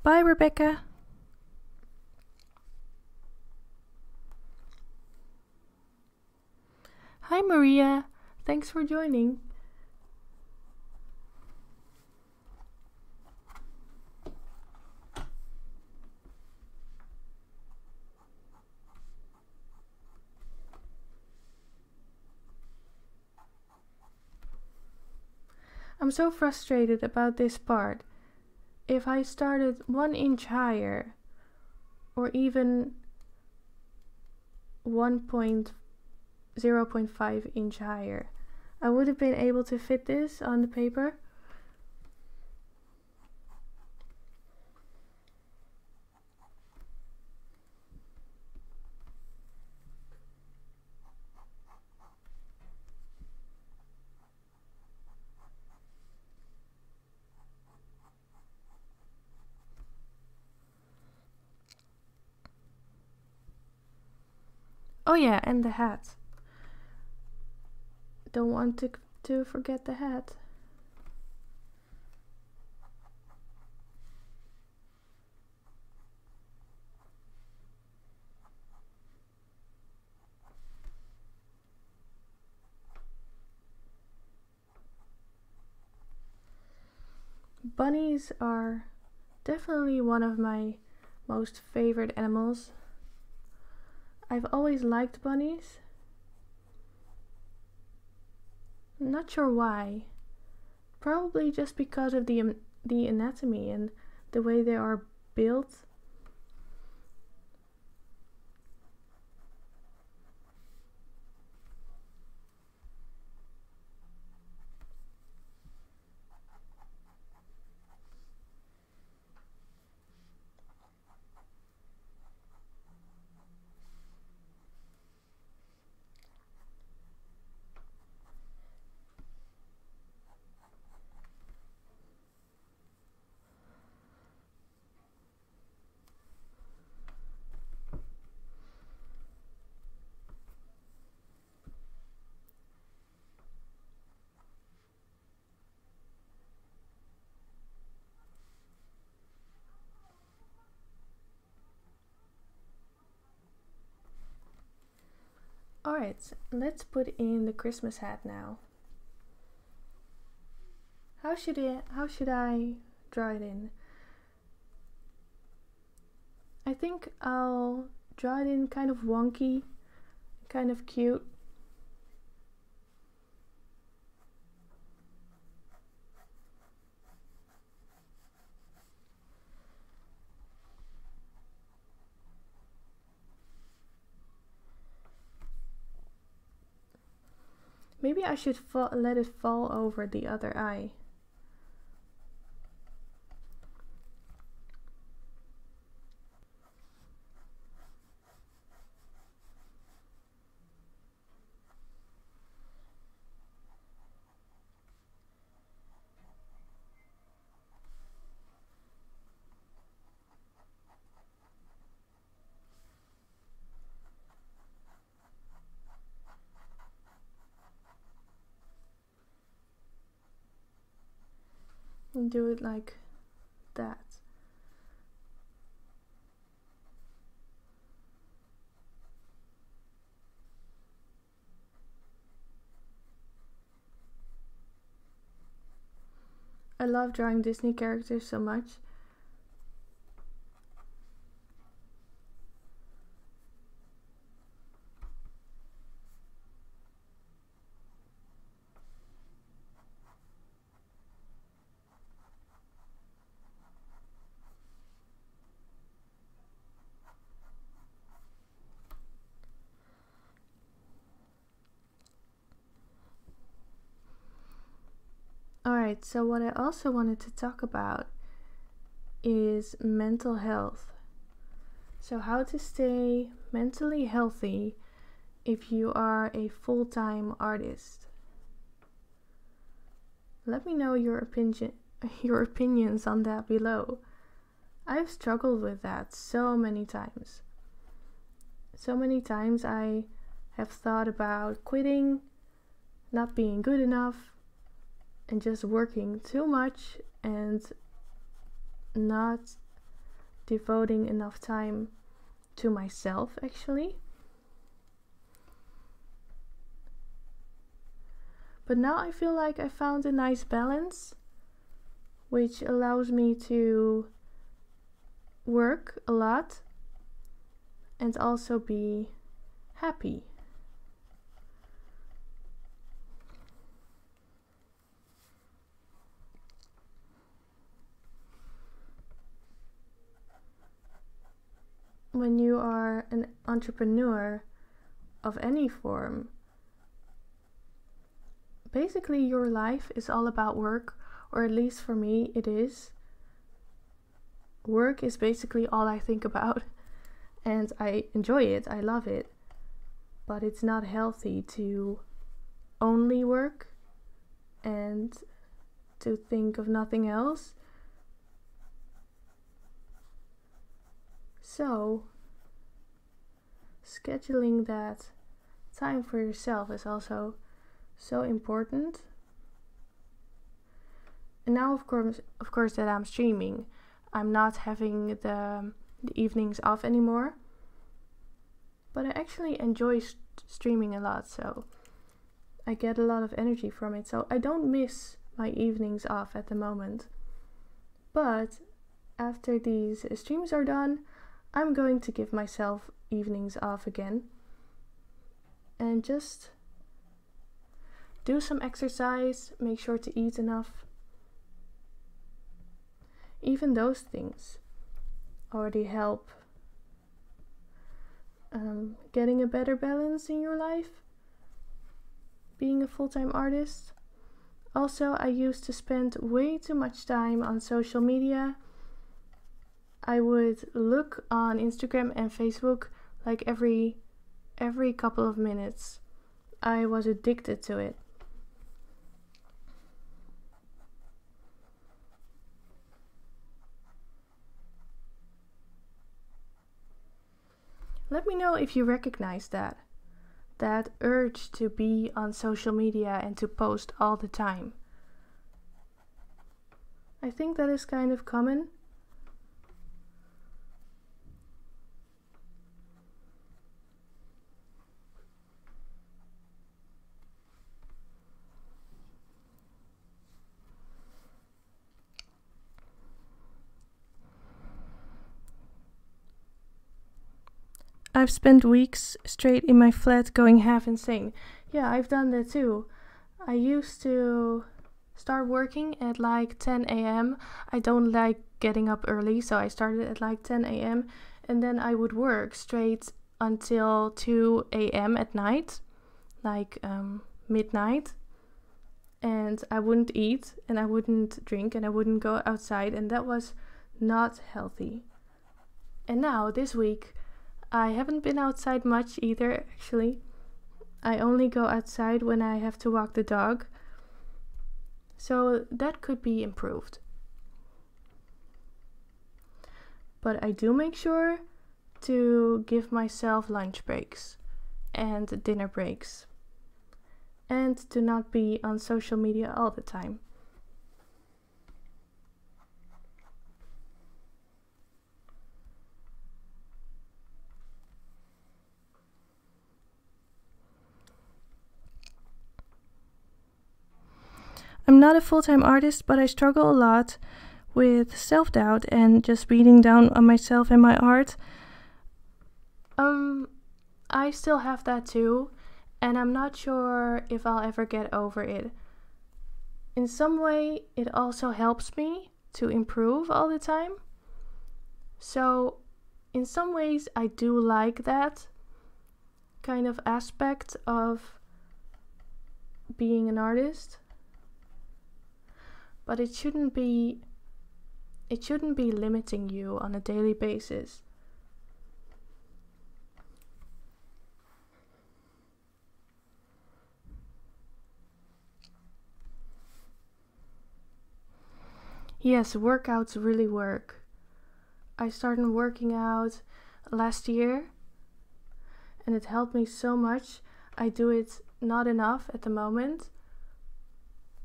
Bye, Rebecca. Hi, Maria. Thanks for joining. I'm so frustrated about this part. If I started 1 inch higher, or even 0.5 inch higher, I would have been able to fit this on the paper. Oh yeah, and the hat. Don't want to forget the hat. Bunnies are definitely one of my most favorite animals. I've always liked bunnies. I'm not sure why. Probably just because of the anatomy and the way they are built. Alright, let's put in the Christmas hat now. How should I draw it in? I think I'll draw it in kind of wonky, kind of cute. Maybe I should let it fall over the other eye. can do it like that. I love drawing Disney characters so much. Alright, so what I also wanted to talk about is mental health. So how to stay mentally healthy if you are a full-time artist. Let me know your opinions on that below. I've struggled with that so many times. So many times I have thought about quitting, not being good enough, and just working too much and not devoting enough time to myself actually. But now I feel like I found a nice balance, which allows me to work a lot and also be happy. When you are an entrepreneur of any form, basically your life is all about work, or at least for me it is. Work is basically all I think about, and I enjoy it, I love it, but it's not healthy to only work and to think of nothing else. So, scheduling that time for yourself is also so important. And now, of course, that I'm streaming, I'm not having the evenings off anymore. But I actually enjoy streaming a lot, so I get a lot of energy from it. So I don't miss my evenings off at the moment. But after these streams are done, I'm going to give myself evenings off again and just do some exercise, make sure to eat enough. Even those things already help getting a better balance in your life, being a full-time artist. Also, I used to spend way too much time on social media. I would look on Instagram and Facebook like every couple of minutes. I was addicted to it. Let me know if you recognize that urge to be on social media and to post all the time. I think that is kind of common. I've spent weeks straight in my flat going half insane. Yeah, I've done that too. I used to start working at like 10 a.m. I don't like getting up early, so I started at like 10 a.m. and then I would work straight until 2 a.m. at night, like midnight. And I wouldn't eat and I wouldn't drink and I wouldn't go outside, and that was not healthy. And now this week I haven't been outside much either, actually. I only go outside when I have to walk the dog. So that could be improved. But I do make sure to give myself lunch breaks and dinner breaks. And to not be on social media all the time. I'm not a full-time artist, but I struggle a lot with self-doubt and just beating down on myself and my art. I still have that too, and I'm not sure if I'll ever get over it. In some way, it also helps me to improve all the time. So, in some ways, I do like that kind of aspect of being an artist. But it shouldn't be limiting you on a daily basis. Yes, workouts really work. I started working out last year and it helped me so much. I do it not enough at the moment.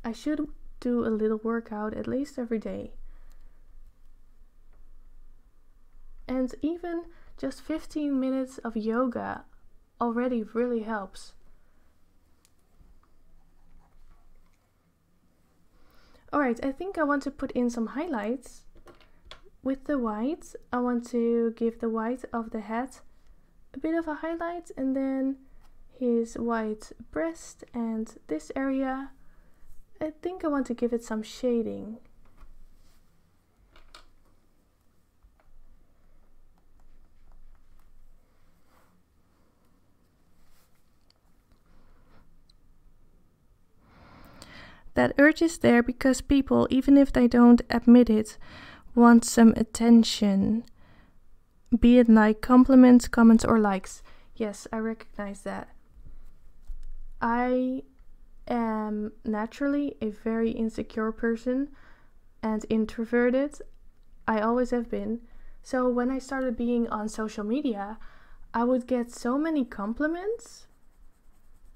I should do a little workout at least every day. And even just 15 minutes of yoga already really helps. Alright, I think I want to put in some highlights. With the white, I want to give the white of the hat a bit of a highlight, and then his white breast and this area. I think I want to give it some shading. That urge is there because people, even if they don't admit it, want some attention. Be it like compliments, comments, or likes. Yes, I recognize that. I am naturally a very insecure person and introverted. I always have been. So when I started being on social media, I would get so many compliments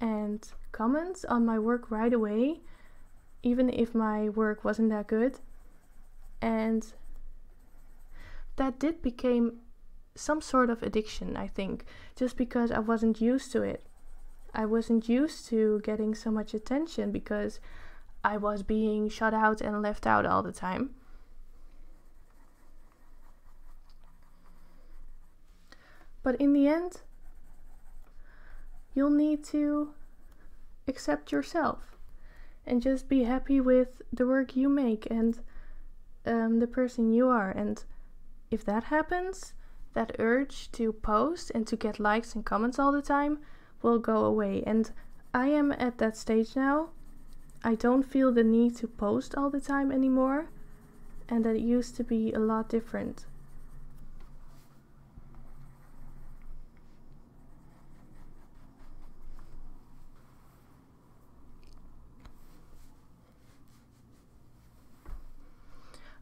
and comments on my work right away, even if my work wasn't that good. And that did become some sort of addiction, I think, just because I wasn't used to it. I wasn't used to getting so much attention because I was being shut out and left out all the time. But in the end, you'll need to accept yourself and just be happy with the work you make and the person you are. And if that happens, that urge to post and to get likes and comments all the time will go away. And I am at that stage now. I don't feel the need to post all the time anymore, and that used to be a lot different.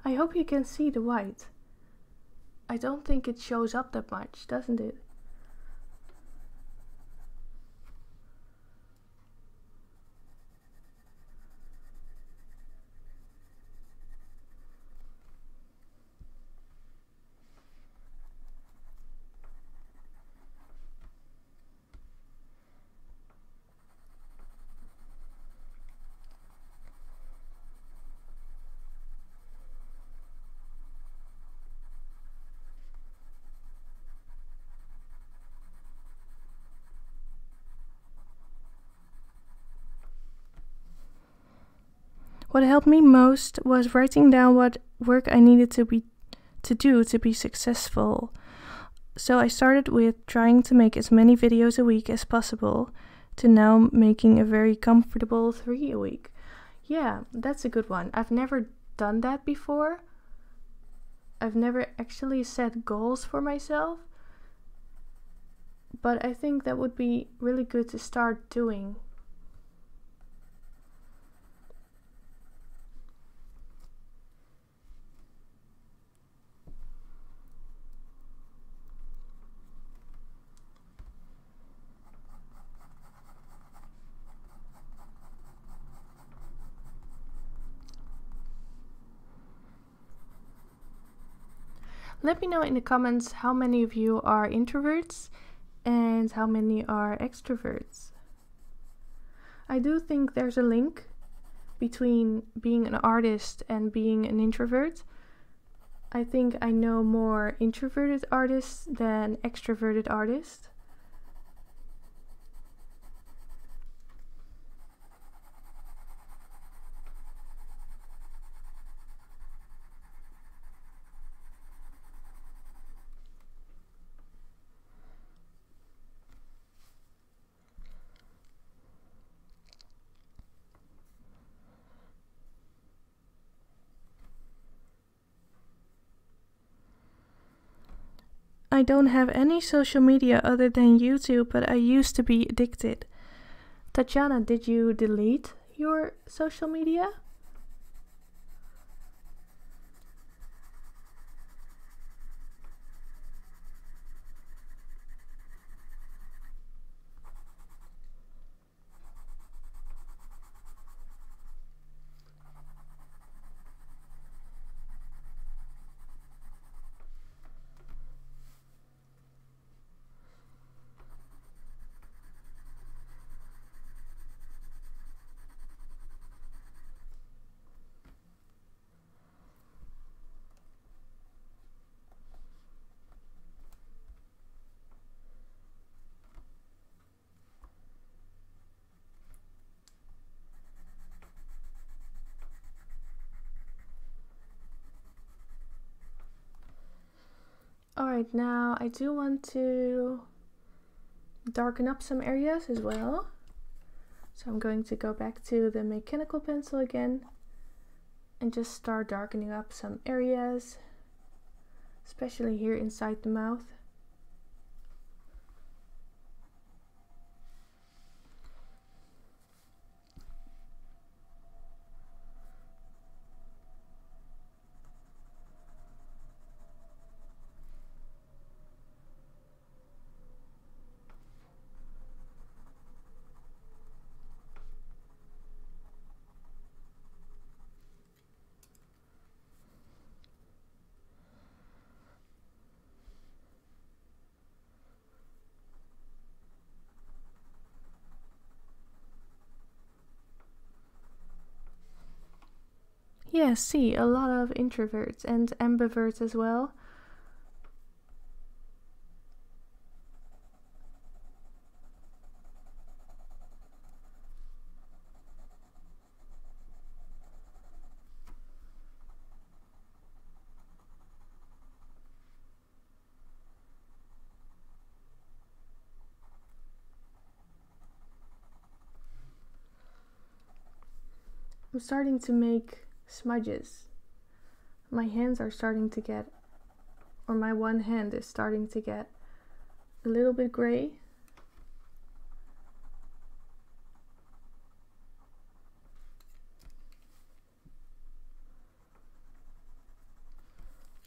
I hope you can see the white. I don't think it shows up that much, doesn't it? What helped me most was writing down what work I needed to do to be successful. So I started with trying to make as many videos a week as possible to now making a very comfortable 3 a week. Yeah, that's a good one. I've never done that before. I've never actually set goals for myself. But I think that would be really good to start doing. Let me know in the comments how many of you are introverts and how many are extroverts. I do think there's a link between being an artist and being an introvert. I think I know more introverted artists than extroverted artists. I don't have any social media other than YouTube, but I used to be addicted. Tatjana, did you delete your social media? Alright, now I do want to darken up some areas as well. So I'm going to go back to the mechanical pencil again and just start darkening up some areas, especially here inside the mouth. Yeah, see, a lot of introverts and ambiverts as well. I'm starting to make smudges. My hands are starting to get, or my one hand is starting to get a little bit gray.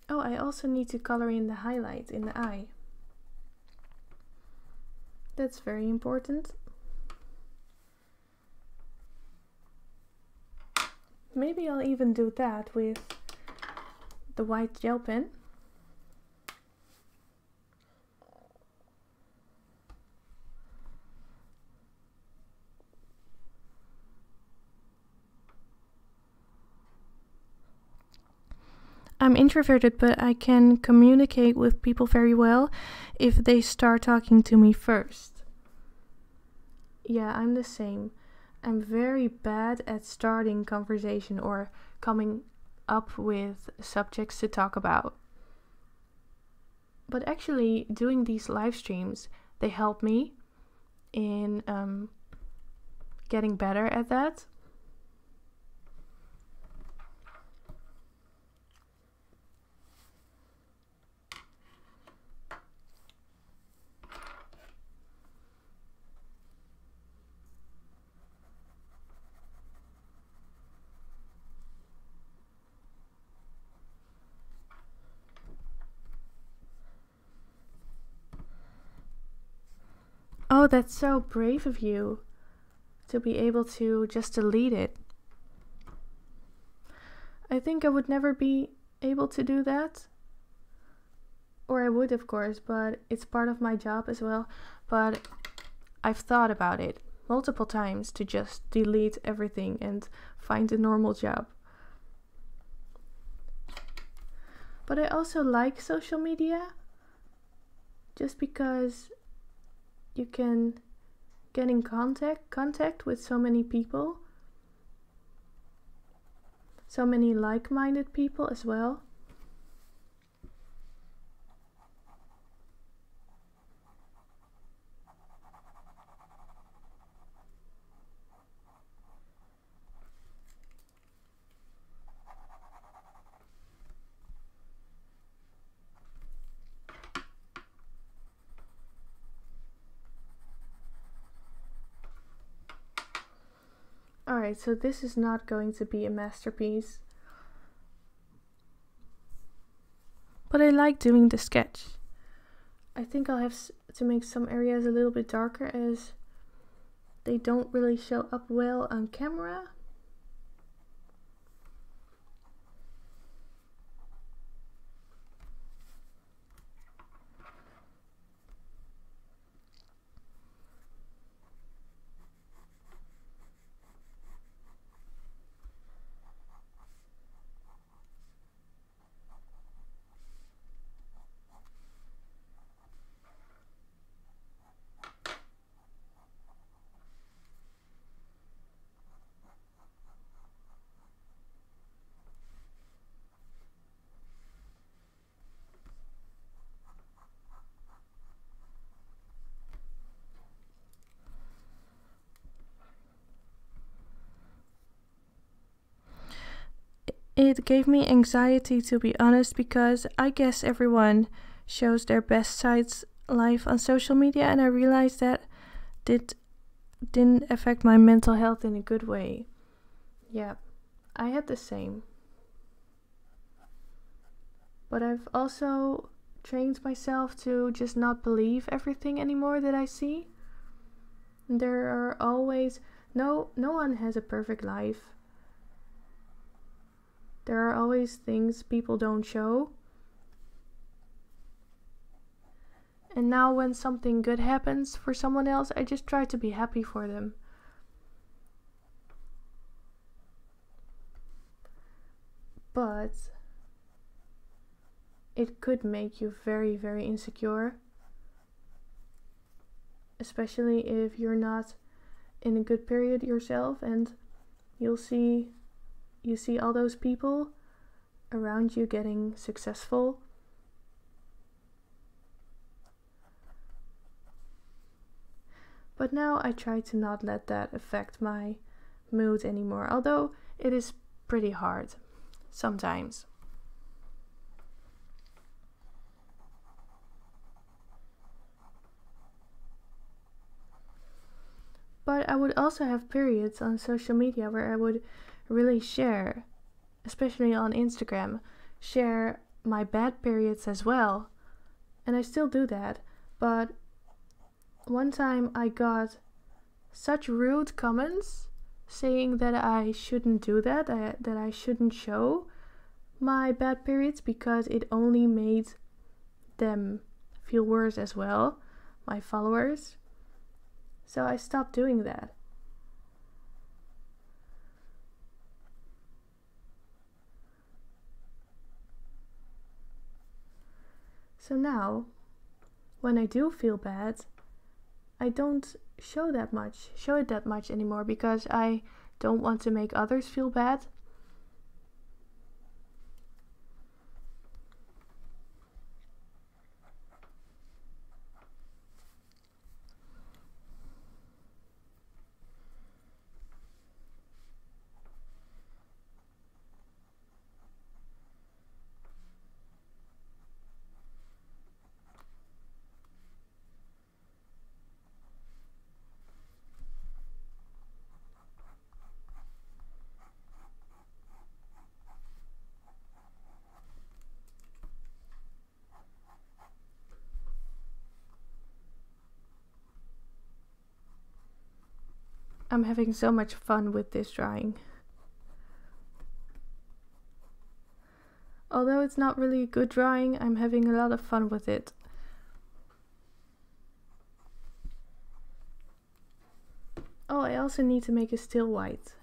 Oh, I also need to color in the highlight in the eye. That's very important. Maybe I'll even do that with the white gel pen. I'm introverted, but I can communicate with people very well if they start talking to me first. Yeah, I'm the same. I'm very bad at starting conversation or coming up with subjects to talk about. But actually, doing these live streams, they help me in getting better at that. Oh, that's so brave of you to be able to just delete it. I think I would never be able to do that. Or I would, of course, but it's part of my job as well. But I've thought about it. multiple times to just delete everything and find a normal job. But I also like social media just because you can get in contact with so many people, so many like-minded people as well. Alright, so this is not going to be a masterpiece. But I like doing the sketch. I think I'll have to make some areas a little bit darker as they don't really show up well on camera. It gave me anxiety, to be honest, because I guess everyone shows their best sides live on social media, and I realized that didn't affect my mental health in a good way. Yeah, I had the same. But I've also trained myself to just not believe everything anymore that I see. There are always no one has a perfect life. There are always things people don't show. And now when something good happens for someone else, I just try to be happy for them. But it could make you very, very insecure. Especially if you're not in a good period yourself and you see all those people around you getting successful. But now I try to not let that affect my mood anymore, although it is pretty hard sometimes. But I would also have periods on social media where I would really share, especially on Instagram, share my bad periods as well. And I still do that. But one time I got such rude comments saying that I shouldn't do that, that I shouldn't show my bad periods because it only made them feel worse as well, my followers. So I stopped doing that. So now, when I do feel bad, I don't show it that much anymore because I don't want to make others feel bad. I'm having so much fun with this drawing. Although it's not really a good drawing, I'm having a lot of fun with it. also need to make a still white.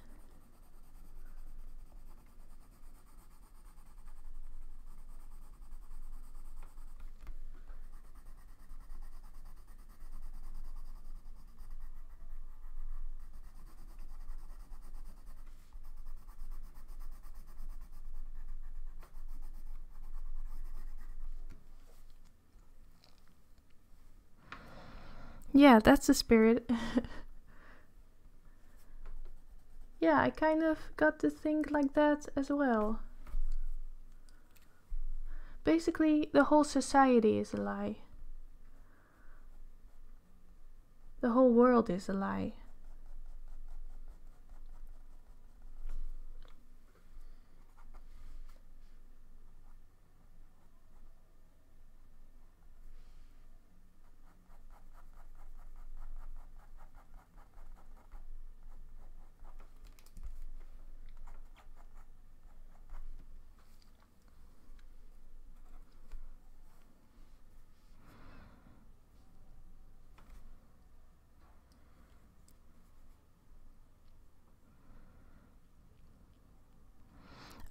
Yeah, that's the spirit. Yeah, I kind of got to think like that as well. Basically, the whole society is a lie. The whole world is a lie.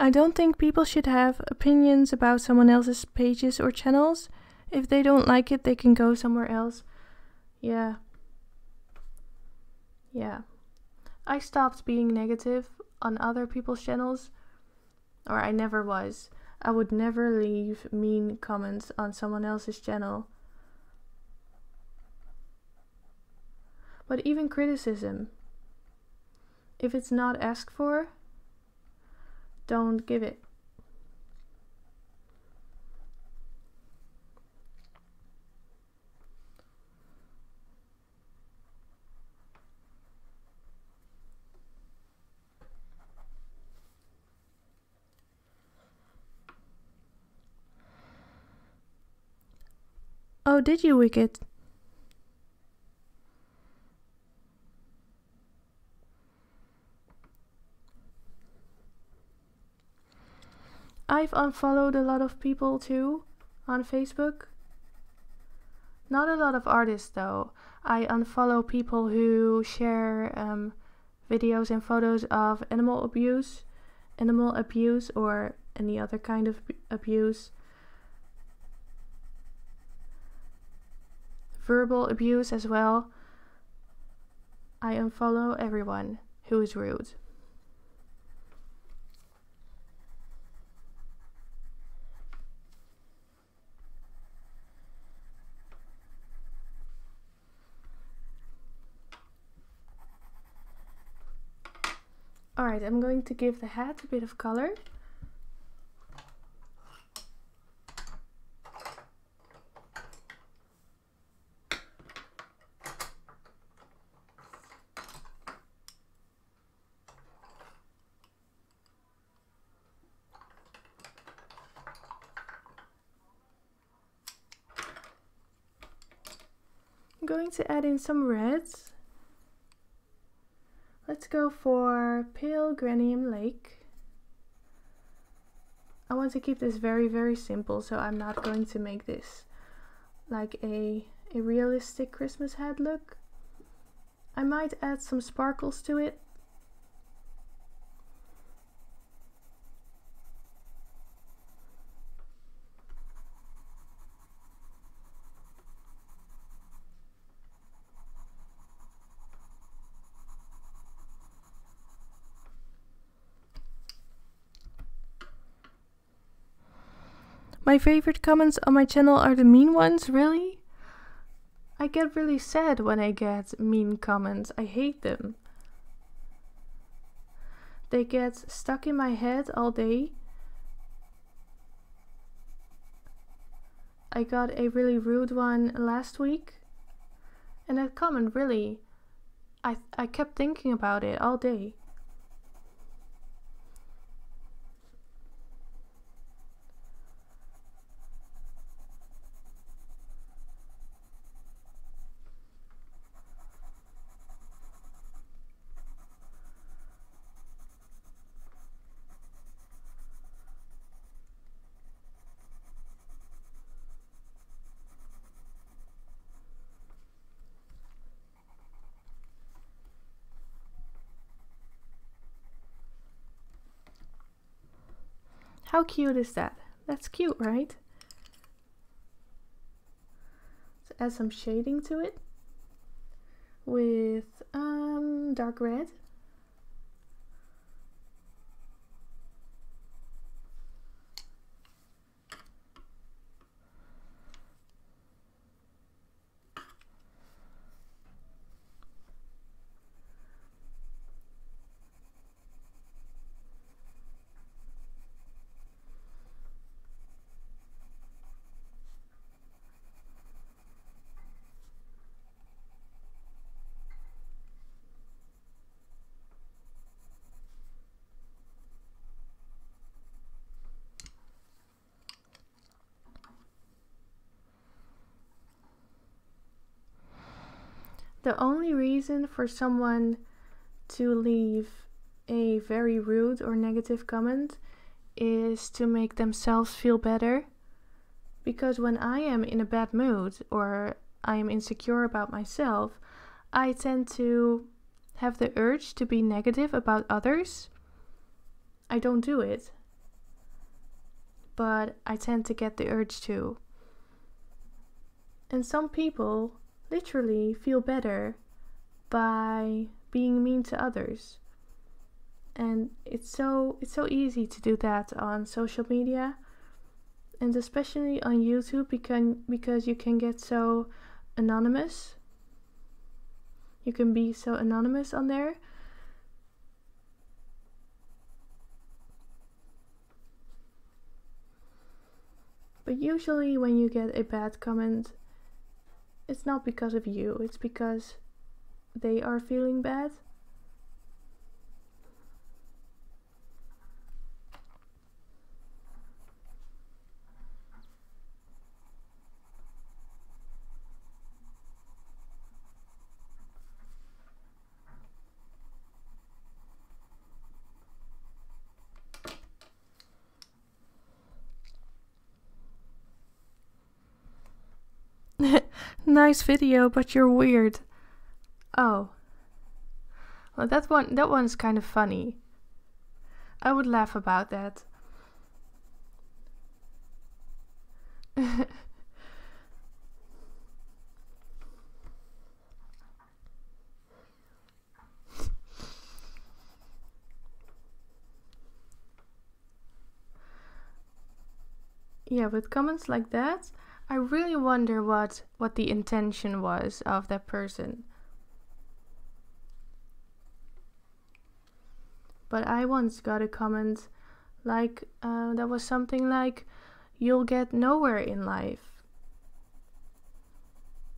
I don't think people should have opinions about someone else's pages or channels. If they don't like it, they can go somewhere else. Yeah. I stopped being negative on other people's channels. Or I never was. I would never leave mean comments on someone else's channel. But even criticism, if it's not asked for, don't give it. Oh, did you, Wicked? I've unfollowed a lot of people too on Facebook. Not a lot of artists though. I unfollow people who share videos and photos of animal abuse, or any other kind of abuse. Verbal abuse as well. I unfollow everyone who is rude. Alright, I'm going to give the hat a bit of color. I'm going to add in some reds. Let's go for Pale Granium Lake. I want to keep this very, very simple, so I'm not going to make this like a realistic Christmas hat look. I might add some sparkles to it. My favorite comments on my channel are the mean ones, really? I get really sad when I get mean comments. I hate them. They get stuck in my head all day. I got a really rude one last week. And that comment really, I kept thinking about it all day. How cute is that? That's cute, right? Let's add some shading to it with dark red. The only reason for someone to leave a very rude or negative comment is to make themselves feel better. Because when I am in a bad mood or I am insecure about myself, I tend to have the urge to be negative about others. I don't do it, but I tend to get the urge to. And some people literally feel better by being mean to others. And it's so easy to do that on social media, and especially on YouTube, because you can get so anonymous. You can be so anonymous on there. But usually when you get a bad comment, it's not because of you, it's because they are feeling bad. Nice video, but you're weird. Oh. Well, that one's kind of funny. I would laugh about that. Yeah, with comments like that, I really wonder what the intention was of that person. But I once got a comment like, that was something like, you'll get nowhere in life.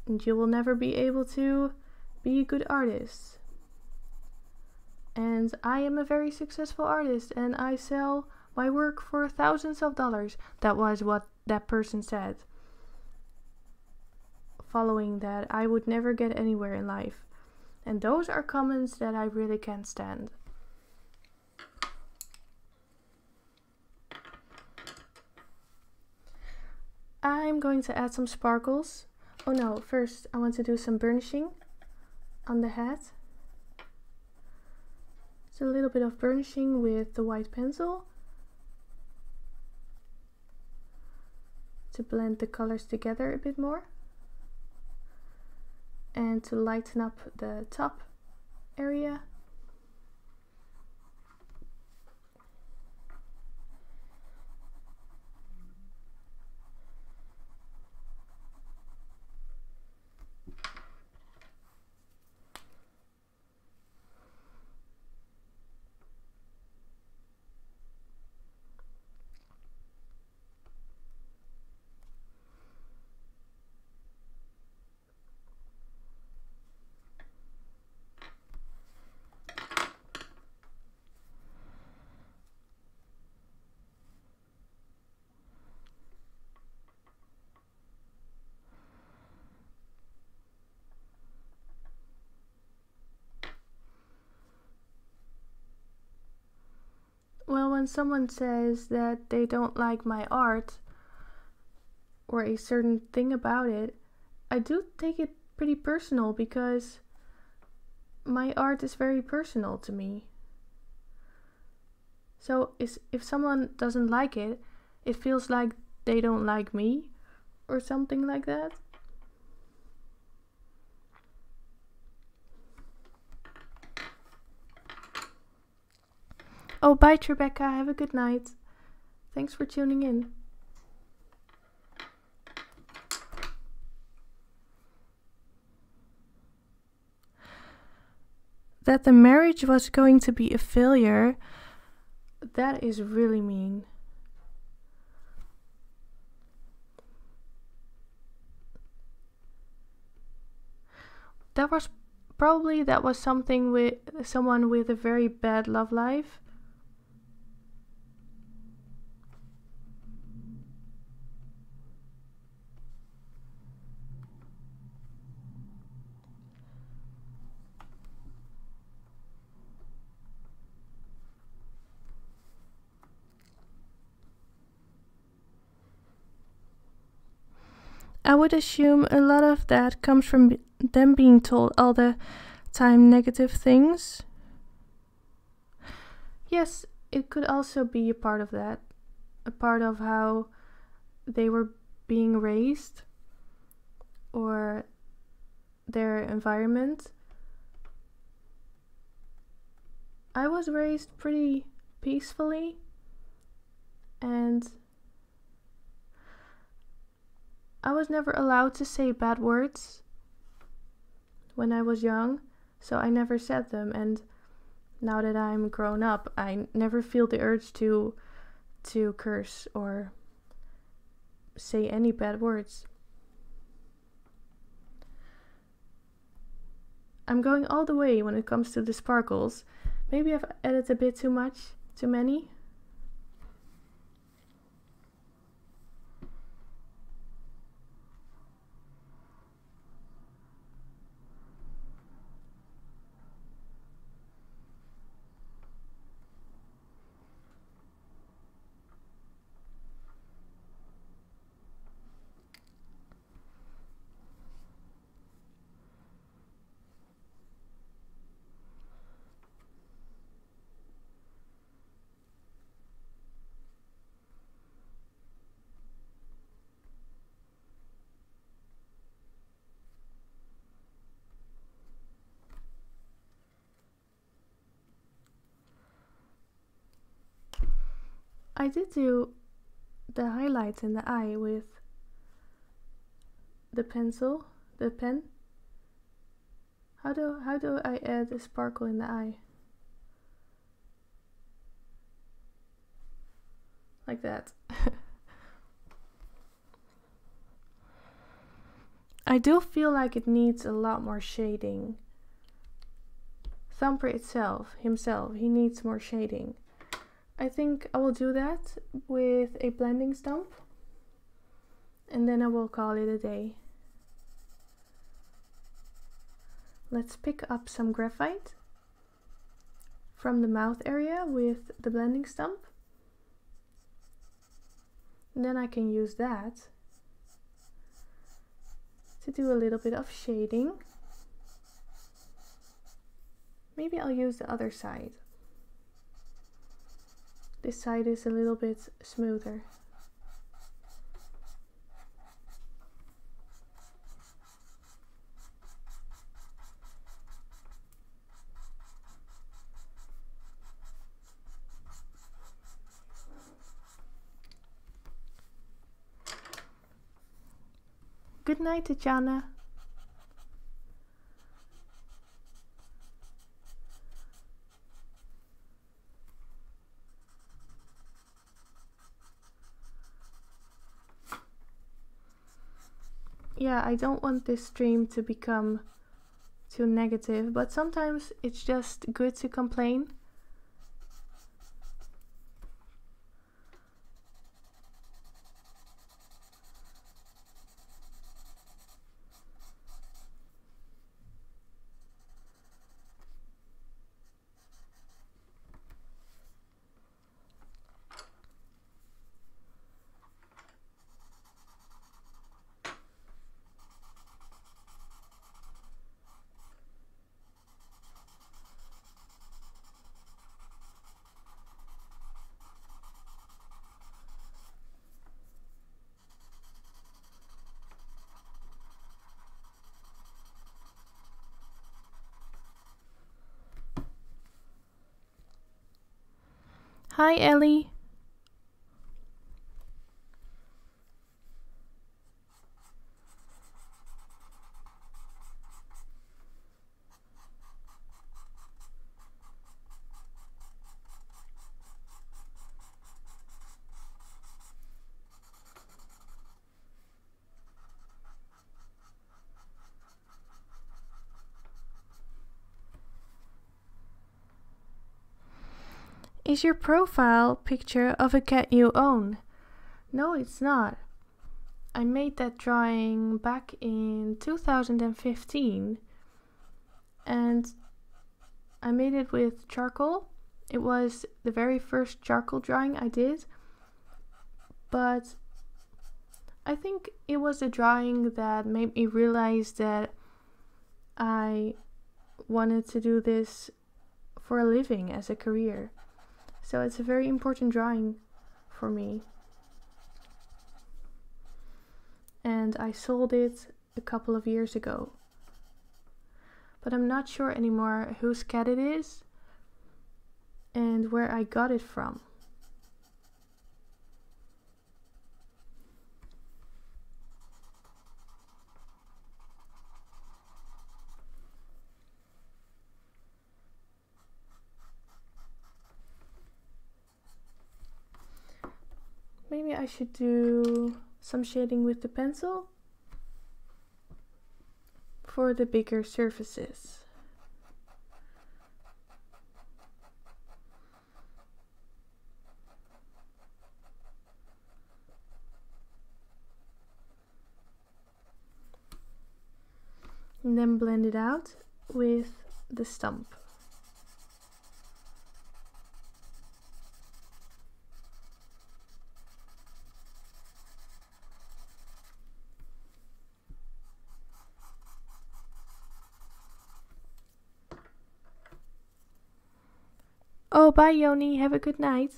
And you will never be able to be a good artist. And I am a very successful artist and I sell my work for thousands of dollars. That was what that person said. Following that, I would never get anywhere in life. And those are comments that I really can't stand. I'm going to add some sparkles. Oh no, first I want to do some burnishing on the hat. So a little bit of burnishing with the white pencil to blend the colors together a bit more and to lighten up the top area. Well, when someone says that they don't like my art or a certain thing about it, I do take it pretty personal because my art is very personal to me. So if someone doesn't like it, it feels like they don't like me or something like that. Oh, bye, Tribeca. Have a good night. Thanks for tuning in. That the marriage was going to be a failure, that is really mean. That was something with someone with a very bad love life. I would assume a lot of that comes from them being told all the time negative things. Yes, it could also be a part of that. A part of how they were being raised or their environment. I was raised pretty peacefully, and I was never allowed to say bad words when I was young, so I never said them. And now that I'm grown up, I never feel the urge to curse or say any bad words. I'm going all the way when it comes to the sparkles. Maybe I've added a bit too many. I did do the highlights in the eye with the pen. How do I add a sparkle in the eye? Like that. I do feel like it needs a lot more shading. Thumper himself, he needs more shading. I think I will do that with a blending stump, and then I will call it a day. Let's pick up some graphite from the mouth area with the blending stump. And then I can use that to do a little bit of shading. Maybe I'll use the other side. This side is a little bit smoother. Good night, Tatjana. Yeah, I don't want this stream to become too negative, but sometimes it's just good to complain. Hi, Ellie. Is your profile picture of a cat you own? No, it's not. I made that drawing back in 2015 and I made it with charcoal. It was the very first charcoal drawing I did, but I think it was a drawing that made me realize that I wanted to do this for a living as a career. So it's a very important drawing for me. And I sold it a couple of years ago. But I'm not sure anymore whose cat it is and where I got it from. Maybe I should do some shading with the pencil for the bigger surfaces. And then blend it out with the stump. Oh, bye Yoni, have a good night.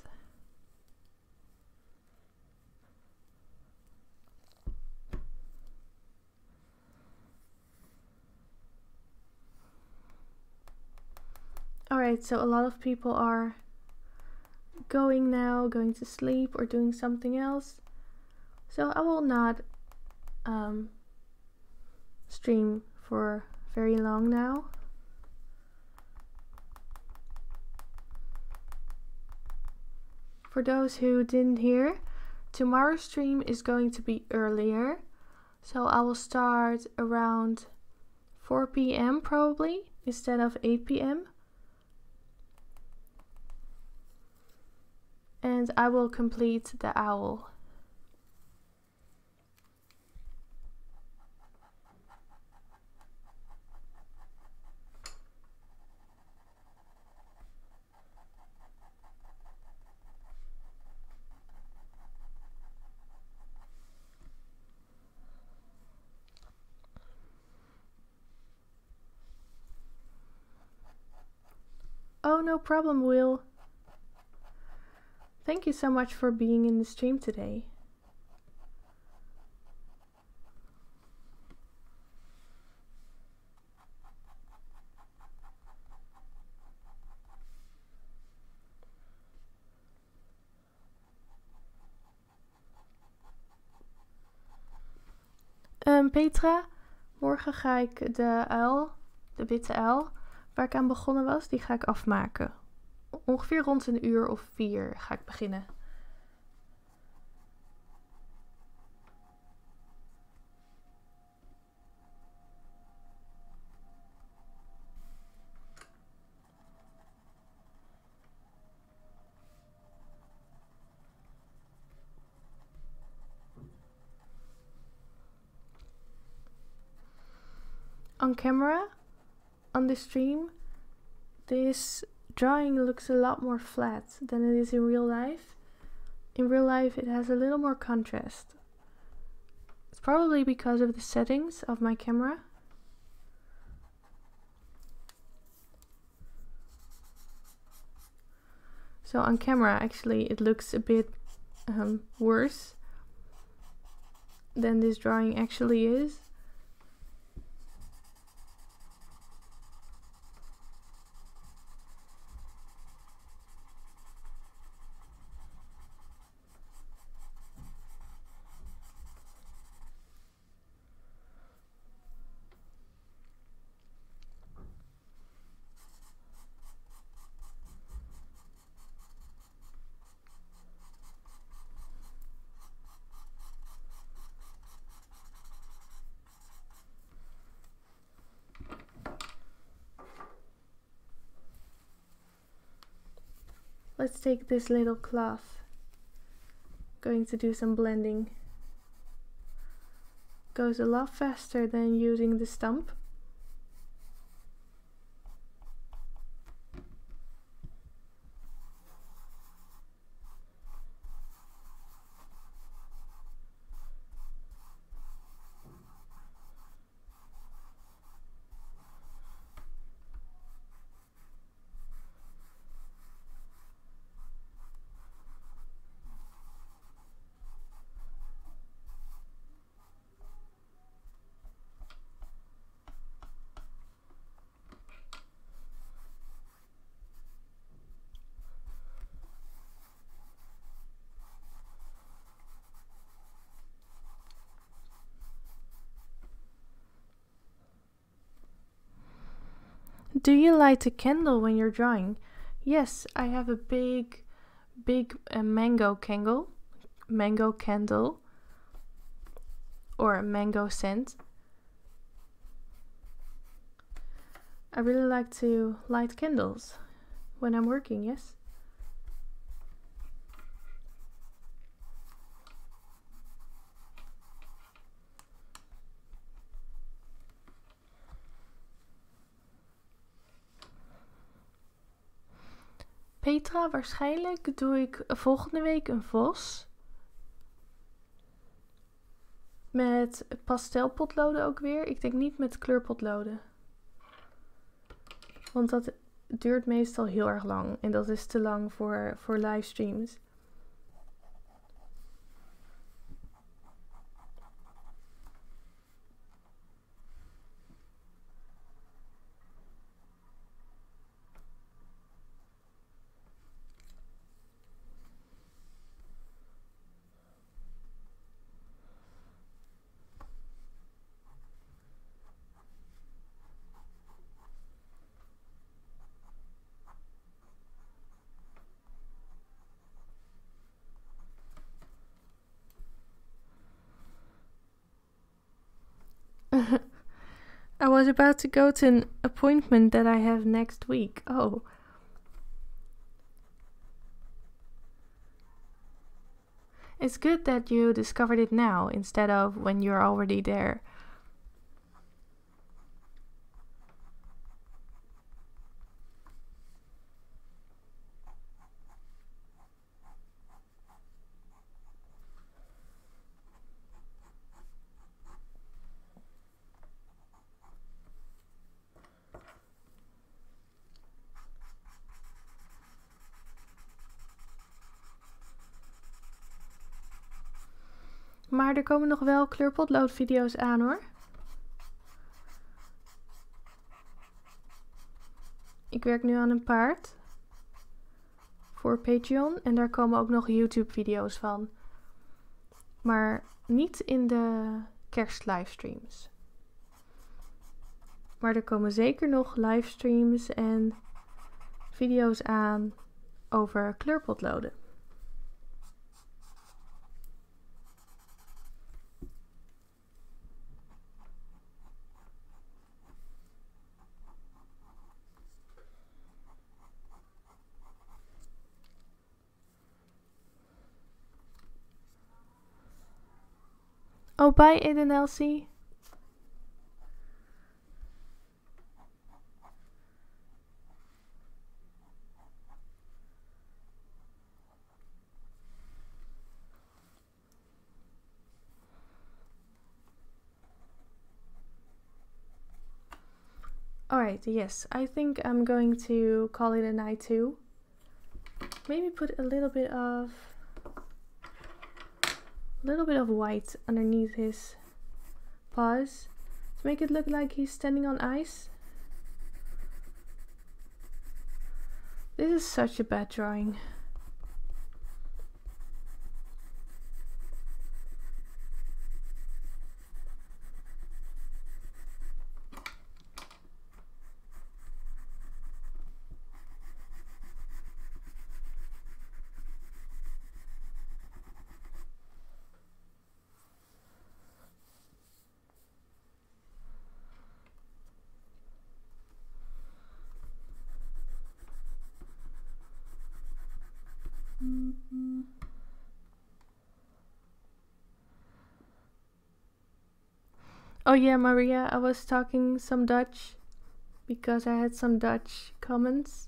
Alright, so a lot of people are going now, going to sleep or doing something else. So I will not stream for very long now. For those who didn't hear, tomorrow's stream is going to be earlier. So I will start around 4 p.m. probably instead of 8 p.m. And I will complete the owl. Oh, no problem, Will. Thank you so much for being in the stream today. Petra, morgen ga ik de uil, de witte uil, waar ik aan begonnen was, die ga ik afmaken. Ongeveer rond 1 uur of 4 ga ik beginnen. On camera, on the stream, this drawing looks a lot more flat than it is in real life. In real life it has a little more contrast. It's probably because of the settings of my camera. So on camera actually it looks a bit worse than this drawing actually is. let's take this little cloth. Going to do some blending. Goes a lot faster than using the stump. Do you light a candle when you're drawing? Yes, I have a big mango candle, or a mango scent. I really like to light candles when I'm working, yes. Petra, waarschijnlijk doe ik volgende week een vos. Met pastelpotloden ook weer. Ik denk niet met kleurpotloden. Want dat duurt meestal heel erg lang. En dat is te lang voor livestreams. I was about to go to an appointment that I have next week. Oh. It's good that you discovered it now instead of when you're already there. Maar er komen nog wel kleurpotloodvideo's aan hoor. Ik werk nu aan een paard. Voor Patreon. En daar komen ook nog YouTube video's van. Maar niet in de kerstlivestreams. Maar er komen zeker nog livestreams en video's aan over kleurpotloden. Oh, bye Eden Elsie. Alright, yes, I think I'm going to call it a night too. Maybe put a little bit of white underneath his paws to make it look like he's standing on ice. This is such a bad drawing. Oh yeah, Maria, I was talking some Dutch because I had some Dutch comments.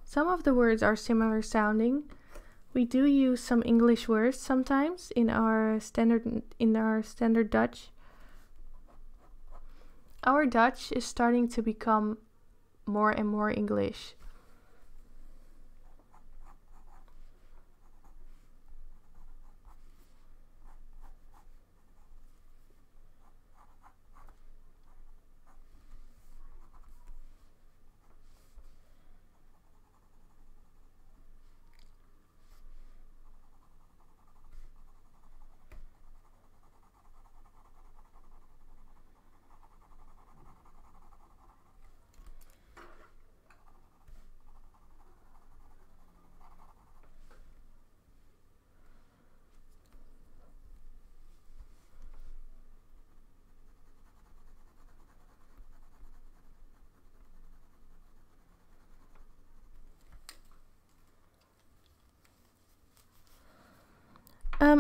Some of the words are similar sounding. We do use some English words sometimes in our standard Dutch. Our Dutch is starting to become more and more English.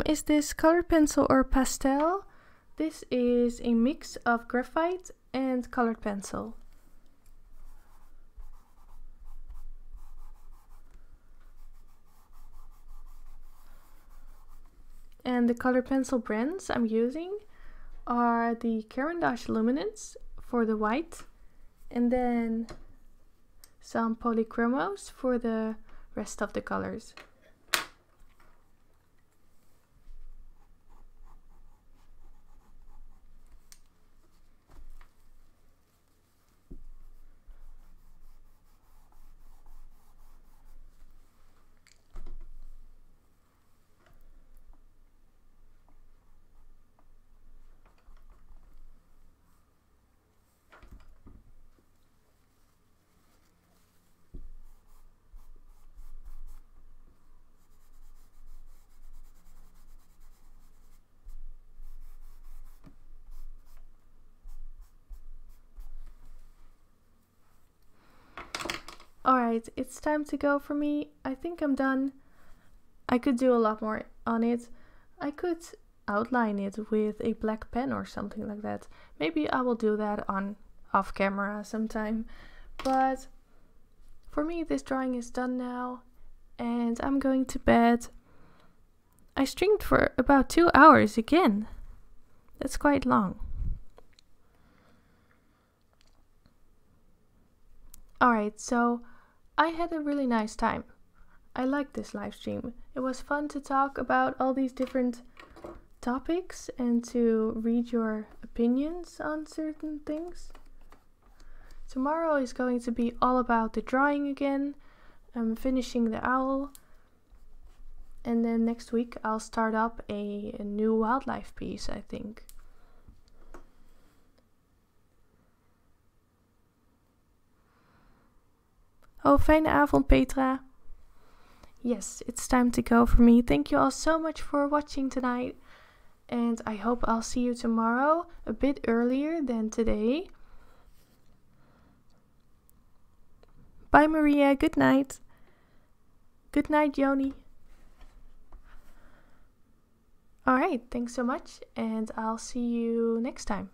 Is this colored pencil or pastel? This is a mix of graphite and colored pencil. And the colored pencil brands I'm using are the Caran d'Ache Luminance for the white, and then some polychromos for the rest of the colors. Alright, it's time to go for me. I think I'm done. I could do a lot more on it. I could outline it with a black pen or something like that. Maybe I will do that on off camera sometime. But for me, this drawing is done now and I'm going to bed. I streamed for about 2 hours again. That's quite long. Alright, so I had a really nice time. I liked this live stream. It was fun to talk about all these different topics and to read your opinions on certain things. Tomorrow is going to be all about the drawing again. I'm finishing the owl. And then next week I'll start up a new wildlife piece, I think. Oh, fijne avond, Petra. Yes, it's time to go for me. Thank you all so much for watching tonight. And I hope I'll see you tomorrow a bit earlier than today. Bye, Maria. Good night. Good night, Yoni. Alright, thanks so much. And I'll see you next time.